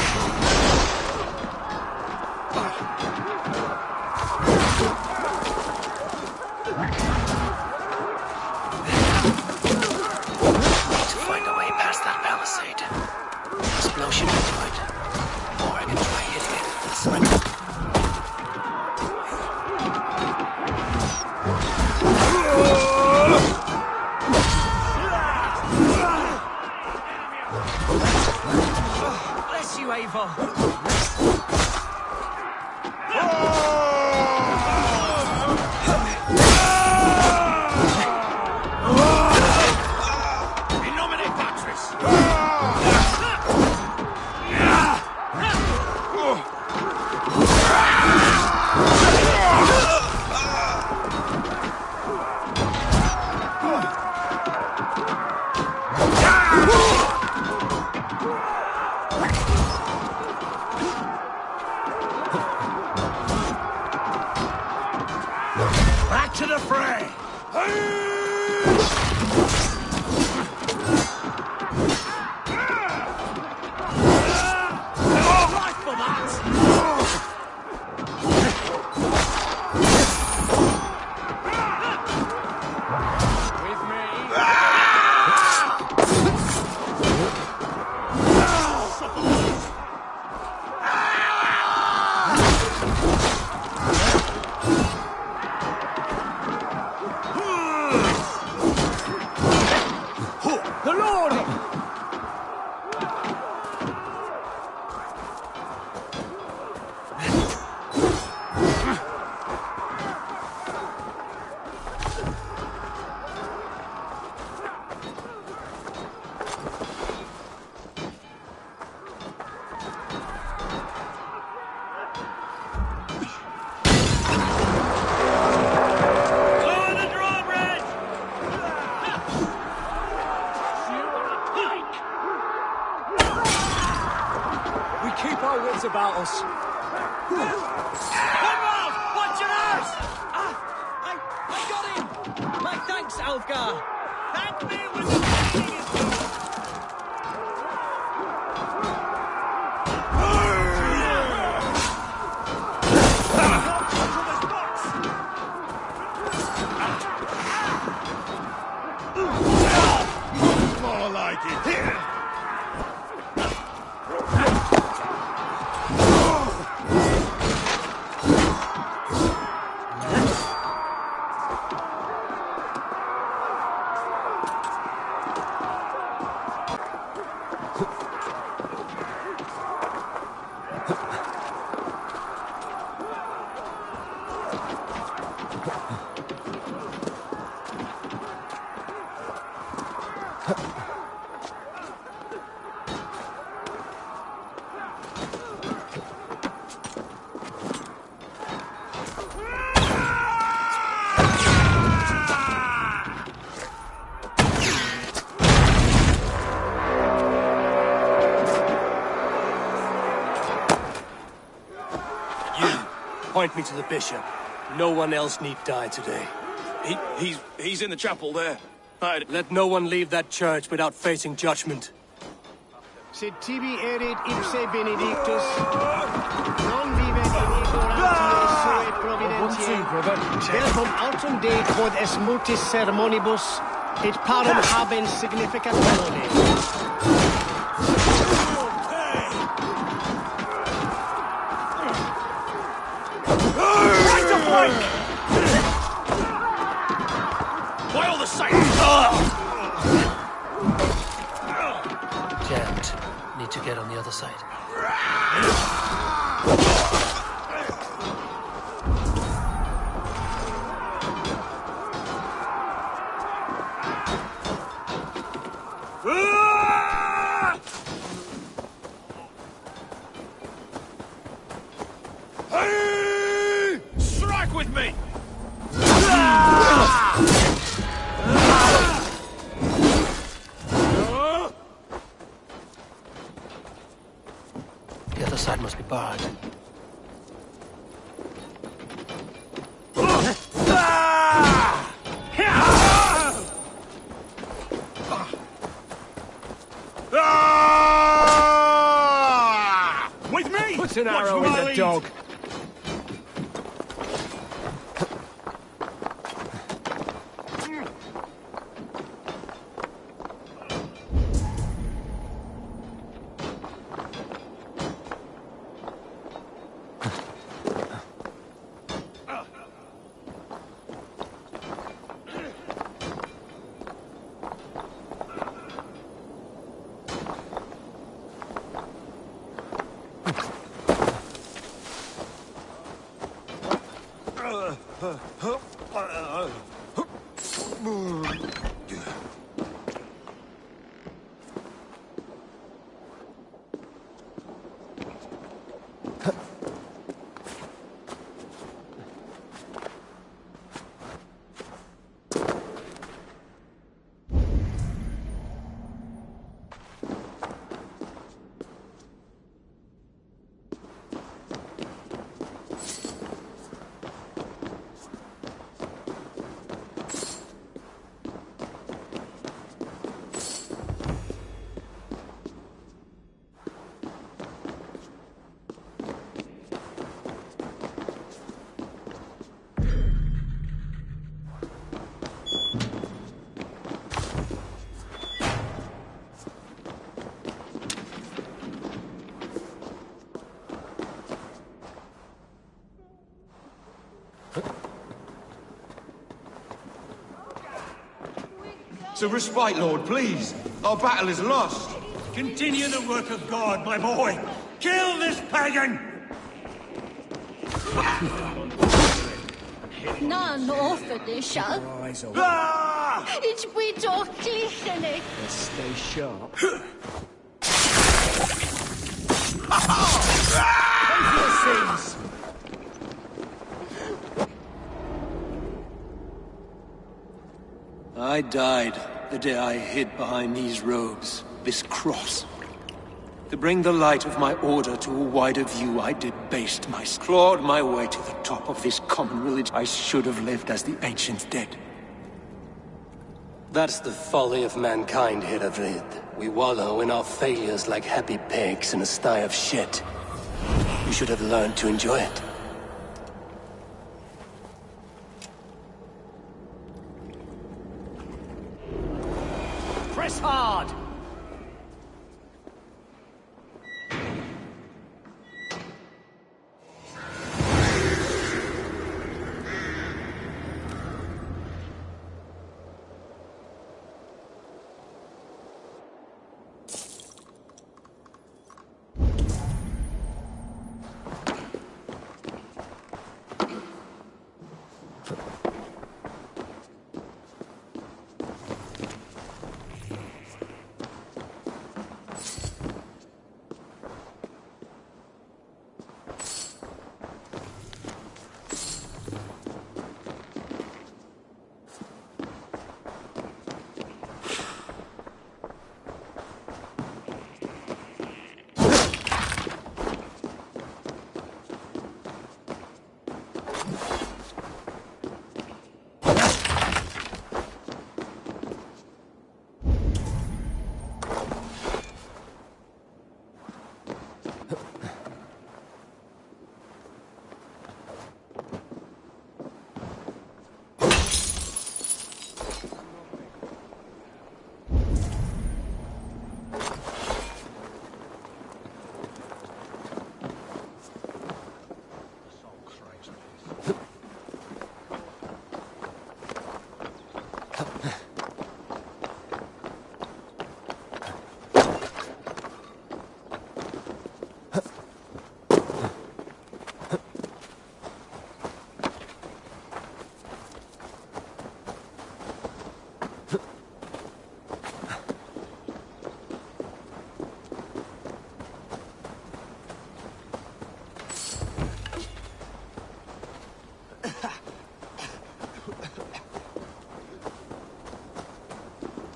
Find a way past that palisade. Explosion into it. Or I can try hitting it from the side. Bless you, Eivor. Back to the fray! Right for that! With me. The Lord! Keep our wits about us. Conrad! Watch your ass! I got him! My thanks, Alfgar! Thank me when the fighting is done! More like it. Here! Point me to the bishop. No one else need die today. He's in the chapel there. Let no one leave that church without facing judgment. Sed tibi erit ipse benedictus, non vivet in ignorantiae sue providentiae, velcum autum Dei quod es multis sermonibus, et parum habens significat valore. Right of flank! Why all the sight? Jammed. Need to get on the other side. Strike with me! The other side must be barred. Ah! With me! Put an Watch arrow for in my the lead. dog. So respite, Lord, please. Our battle is lost. Continue the work of God, my boy. Kill this pagan! None offer this shall. Eyes open. Ah! It's we doch glichen. Stay sharp. Pay for your sins! I died the day I hid behind these robes, this cross. To bring the light of my order to a wider view, I debased myself, clawed my way to the top of this common religion. I should have lived as the ancients did. That's the folly of mankind, Hiravrid. We wallow in our failures like happy pigs in a sty of shit. You should have learned to enjoy it. Press hard!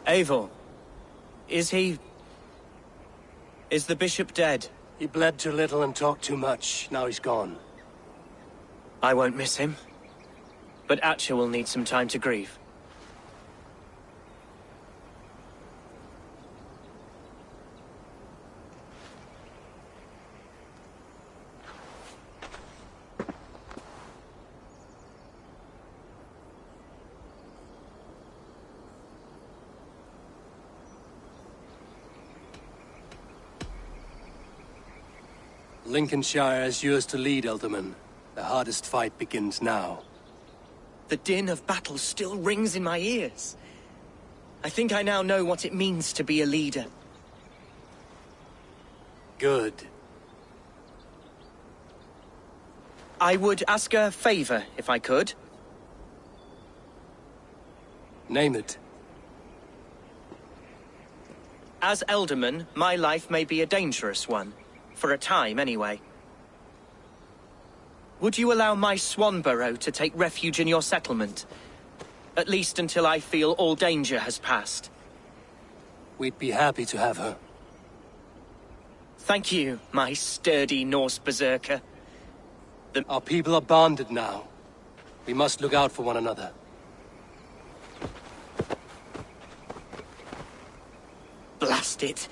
Eivor, is he... is the bishop dead? He bled too little and talked too much. Now he's gone. I won't miss him. But Atcha will need some time to grieve. Lincolnshire is yours to lead, Elderman. The hardest fight begins now. The din of battle still rings in my ears. I think I now know what it means to be a leader. Good. I would ask a favor, if I could. Name it. As Elderman, my life may be a dangerous one. For a time, anyway. Would you allow my Swanborough to take refuge in your settlement? At least until I feel all danger has passed. We'd be happy to have her. Thank you, my sturdy Norse berserker. Our people are bonded now. We must look out for one another. Blast it.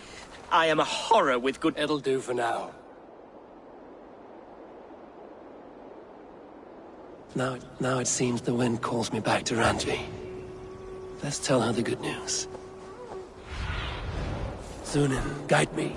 I am a horror with good... It'll do for now. Now it seems the wind calls me back to Ranji. Let's tell her the good news. Zunin, guide me.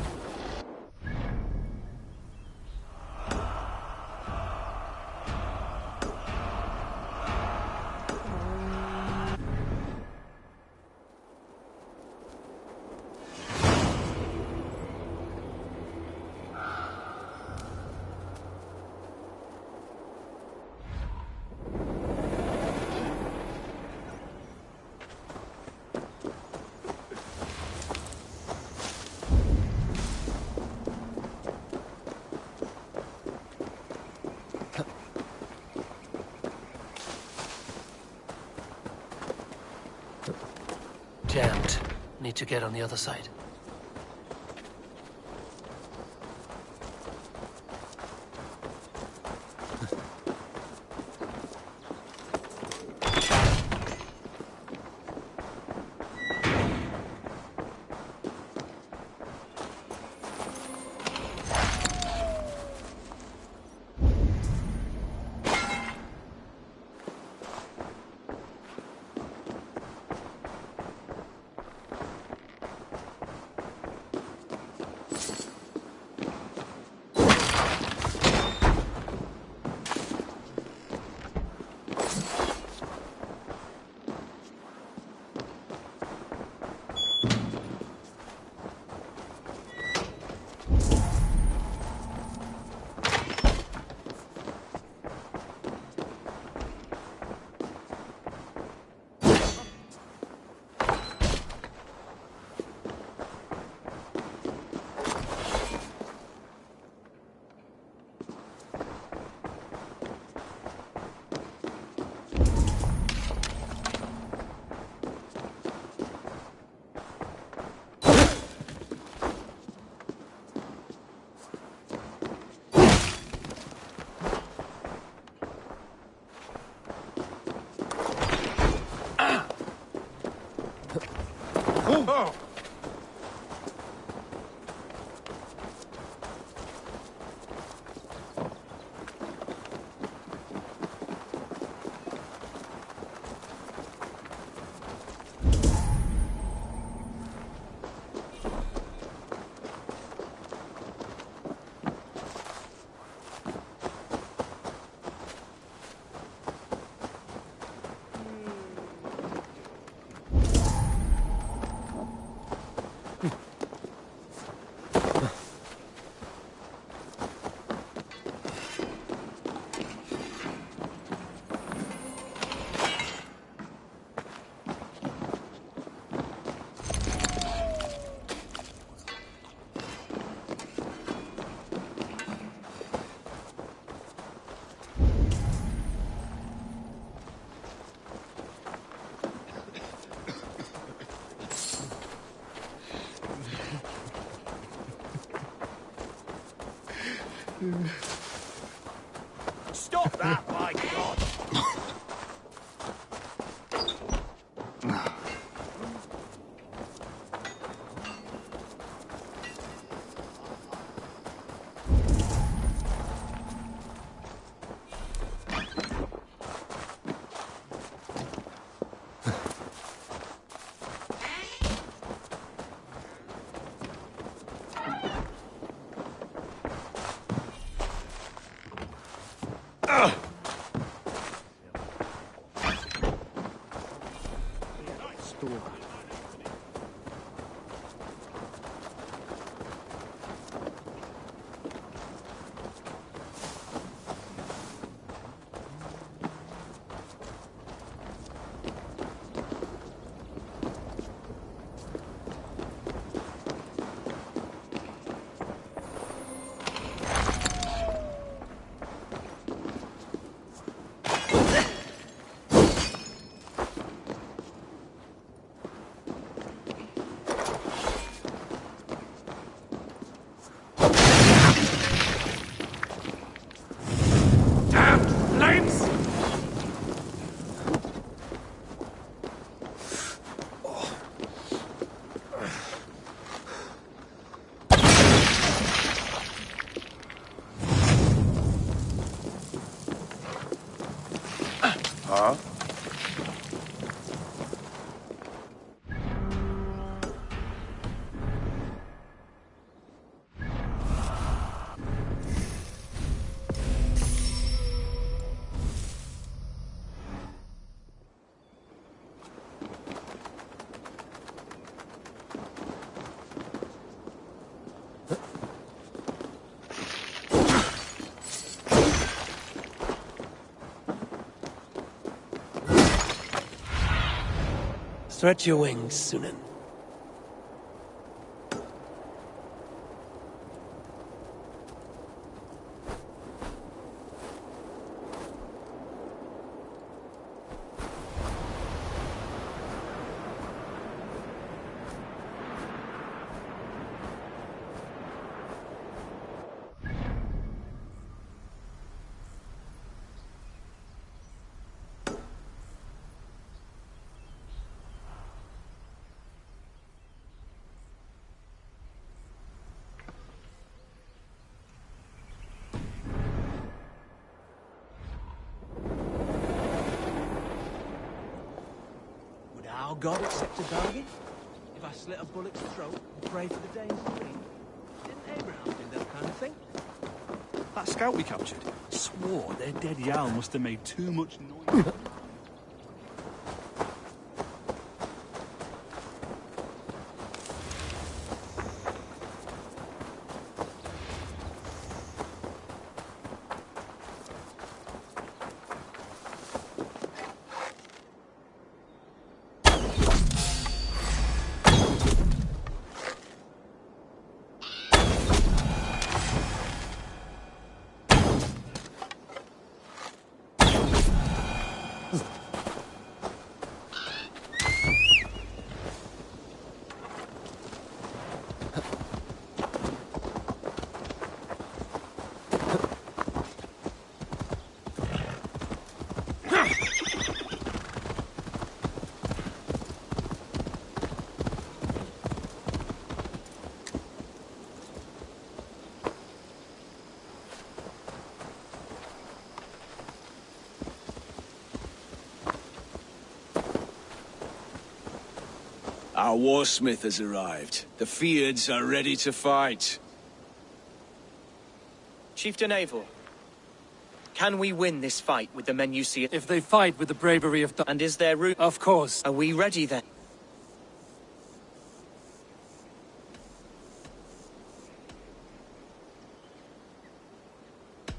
Jammed. Need to get on the other side. Oh! Stop that, my God! Huh? Stretch your wings, Sunan. Our God accept a bargain? If I slit a bullock's throat and pray for the Danes to leave? Didn't Abraham do that kind of thing? That scout we captured swore their dead Jarl must have made too much noise. Our warsmith has arrived. The Fyrds are ready to fight. Chieftain Eivor, can we win this fight with the men you see? If they fight with the bravery of And is there room? Of course. Are we ready then?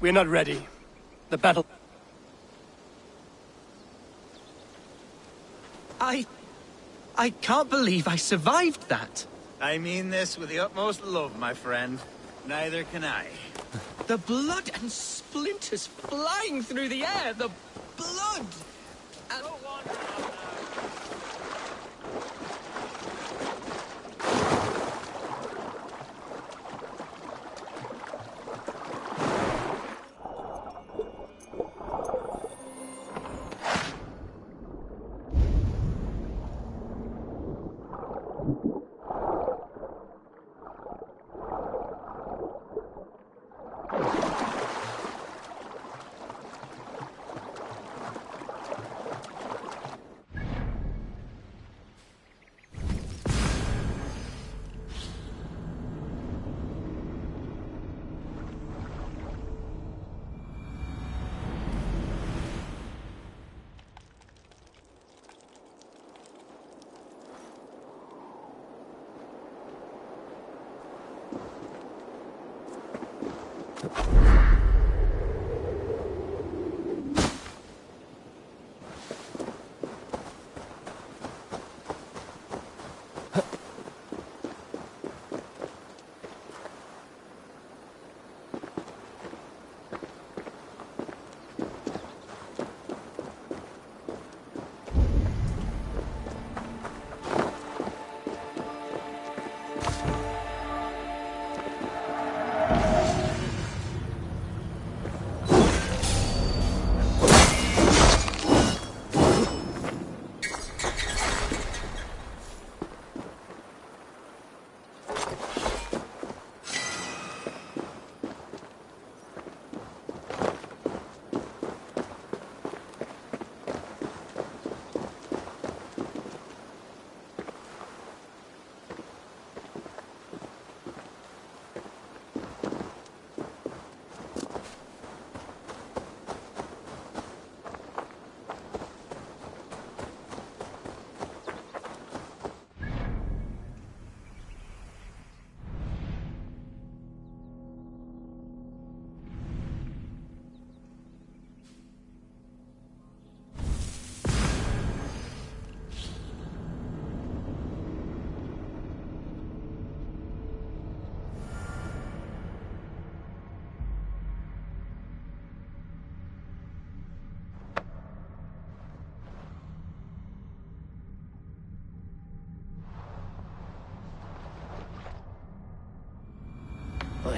We're not ready. The battle... I can't believe I survived that. I mean this with the utmost love, my friend. Neither can I. The blood and splinters flying through the air. The blood! And...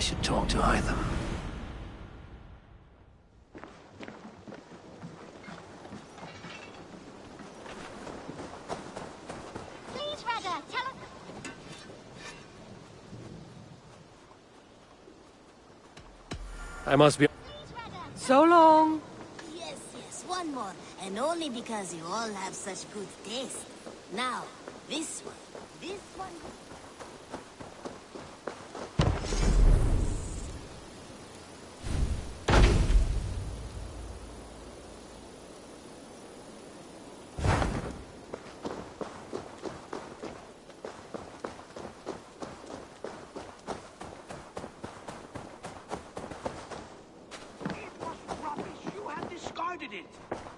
I should talk to either. Please, Rada, tell us... I must be... So long. Yes, yes, one more. And only because you all have such good taste. Now, this one. This one...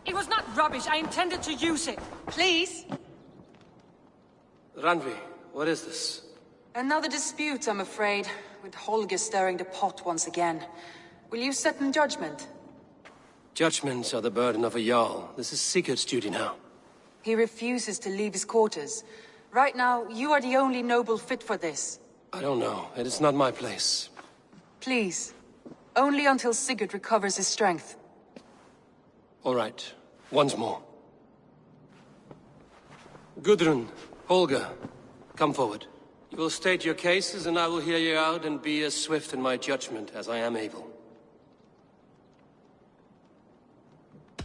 It was not rubbish. I intended to use it. Please? Randvi, what is this? Another dispute, I'm afraid, with Holger stirring the pot once again. Will you set in judgment? Judgments are the burden of a Jarl. This is Sigurd's duty now. He refuses to leave his quarters. Right now, you are the only noble fit for this. I don't know. It is not my place. Please. Only until Sigurd recovers his strength. All right. Once more. Gudrun, Holger, come forward. You will state your cases, and I will hear you out and be as swift in my judgment as I am able.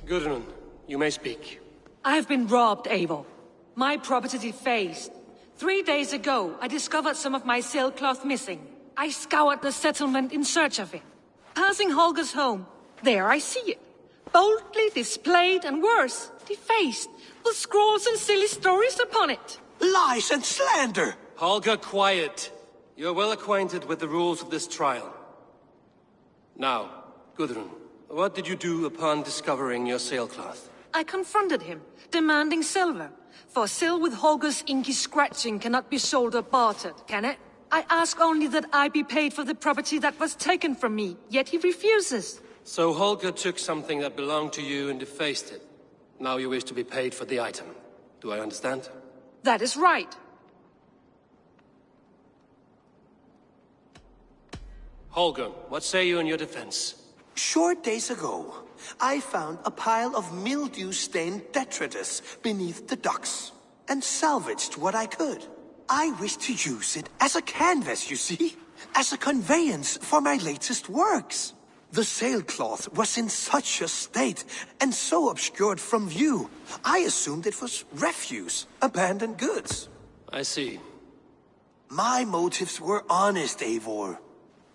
Gudrun, you may speak. I have been robbed, Eivor. My property defaced. 3 days ago, I discovered some of my sailcloth missing. I scoured the settlement in search of it. Passing Holger's home, there I see it. Boldly displayed and worse, defaced, with scrolls and silly stories upon it. Lies and slander! Holger, quiet. You're well acquainted with the rules of this trial. Now, Gudrun, what did you do upon discovering your sailcloth? I confronted him, demanding silver. For sil with Holger's inky scratching cannot be sold or bartered, can it? I ask only that I be paid for the property that was taken from me, yet he refuses. So Holger took something that belonged to you and defaced it. Now you wish to be paid for the item. Do I understand? That is right. Holger, what say you in your defense? Short days ago, I found a pile of mildew-stained detritus beneath the docks, and salvaged what I could. I wish to use it as a canvas, you see? As a conveyance for my latest works. The sailcloth was in such a state, and so obscured from view, I assumed it was refuse, abandoned goods. I see. My motives were honest, Eivor.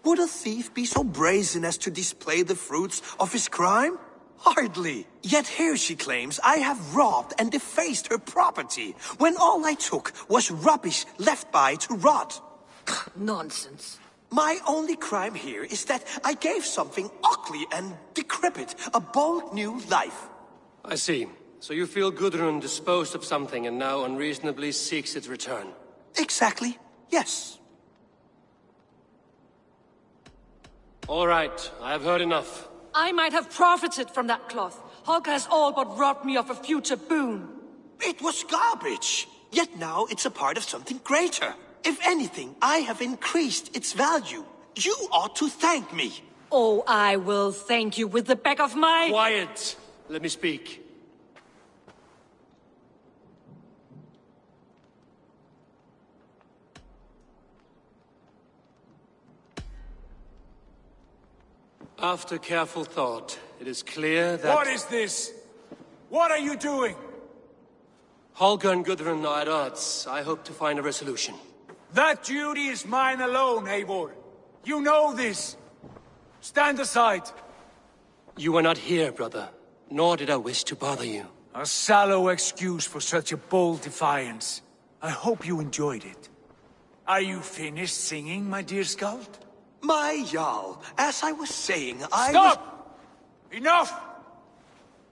Would a thief be so brazen as to display the fruits of his crime? Hardly. Yet here she claims I have robbed and defaced her property, when all I took was rubbish left by to rot. Nonsense. My only crime here is that I gave something ugly and decrepit a bold new life. I see. So you feel Gudrun disposed of something and now unreasonably seeks its return? Exactly, yes. All right, I have heard enough. I might have profited from that cloth. Holger has all but robbed me of a future boon. It was garbage. Yet now it's a part of something greater. If anything, I have increased its value. You ought to thank me. Oh, I will thank you with the back of my... Quiet! Let me speak. After careful thought, it is clear that... What is this? What are you doing? Holger and Gudrun are at odds. I hope to find a resolution. That duty is mine alone, Eivor. You know this. Stand aside. You were not here, brother. Nor did I wish to bother you. A sallow excuse for such a bold defiance. I hope you enjoyed it. Are you finished singing, my dear Skald? My Jarl, as I was saying, Stop! Enough!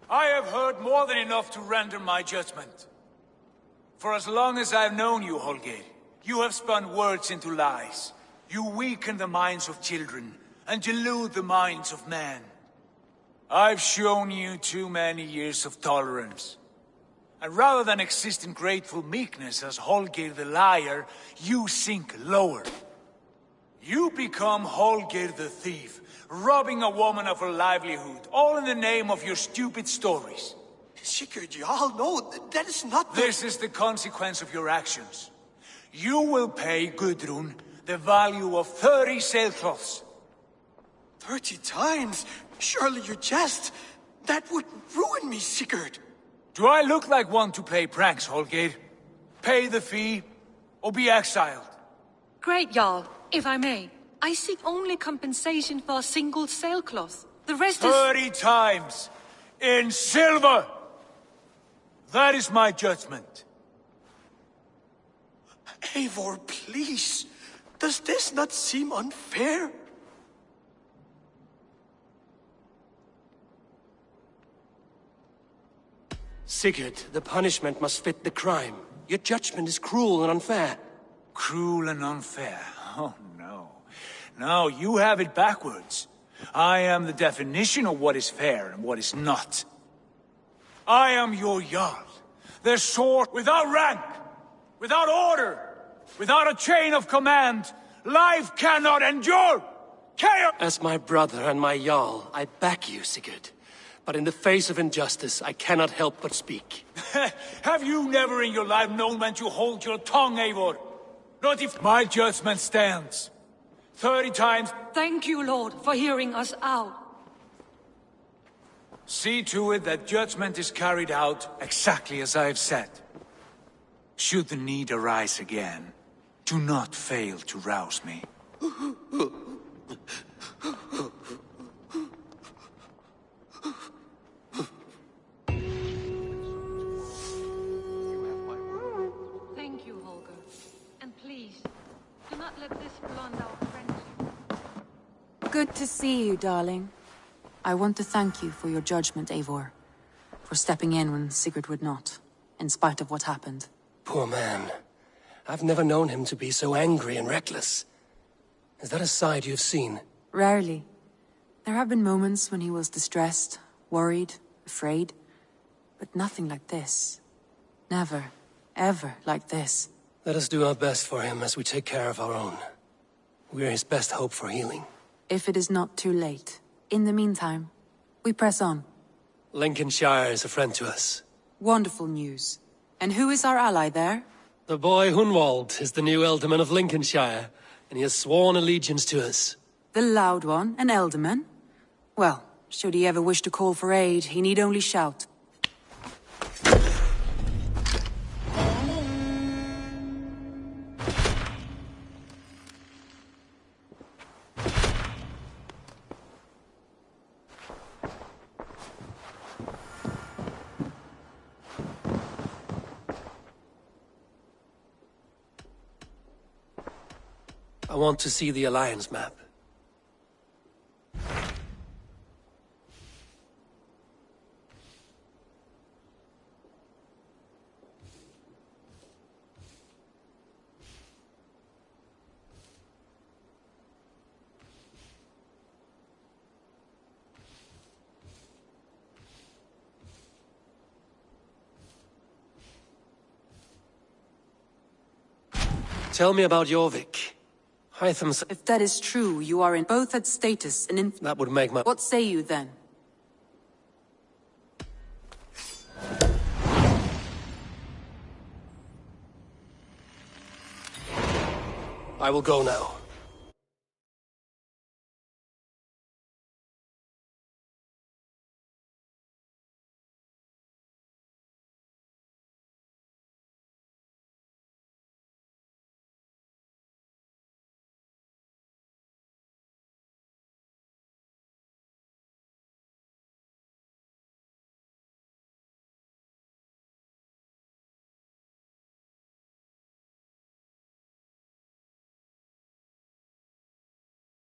I have heard more than enough to render my judgment. For as long as I've known you, Holger, you have spun words into lies. You weaken the minds of children, and delude the minds of men. I've shown you too many years of tolerance. And rather than exist in grateful meekness as Holger the liar, you sink lower. You become Holger the thief, robbing a woman of her livelihood, all in the name of your stupid stories. Sigurd, Jarl, no, that is not the— This is the consequence of your actions. You will pay Gudrun the value of 30 sailcloths. 30 times? Surely you jest. That would ruin me, Sigurd. Do I look like one to play pranks, Holger? Pay the fee, or be exiled. Great, Jarl. If I may, I seek only compensation for a single sailcloth. The rest is— 30 times! In silver! That is my judgment. Eivor, please. Does this not seem unfair? Sigurd, the punishment must fit the crime. Your judgment is cruel and unfair. Cruel and unfair? Oh, no. No, you have it backwards. I am the definition of what is fair and what is not. I am your Jarl. The sword without rank, without order, without a chain of command. Life cannot endure! Chaos! As my brother and my Jarl, I back you, Sigurd. But in the face of injustice, I cannot help but speak. Have you never in your life known when to hold your tongue, Eivor? Not if my judgment stands. 30 times. Thank you, Lord, for hearing us out. See to it that judgment is carried out exactly as I have said. Should the need arise again, do not fail to rouse me. Thank you, Holger. And please, do not let this blunt our friendship. Good to see you, darling. I want to thank you for your judgment, Eivor. For stepping in when Sigurd would not, in spite of what happened. Poor man. I've never known him to be so angry and reckless. Is that a side you've seen? Rarely. There have been moments when he was distressed, worried, afraid. But nothing like this. Never, ever like this. Let us do our best for him as we take care of our own. We're his best hope for healing. If it is not too late. In the meantime, we press on. Lincolnshire is a friend to us. Wonderful news. And who is our ally there? The boy Hunwald is the new Ealdorman of Lincolnshire, and he has sworn allegiance to us. The loud one, an Ealdorman? Well, should he ever wish to call for aid, he need only shout. I want to see the Alliance map. Tell me about Jorvik. Hytham's— If that is true, you are in both at status and in— That would make my— What say you then? I will go now.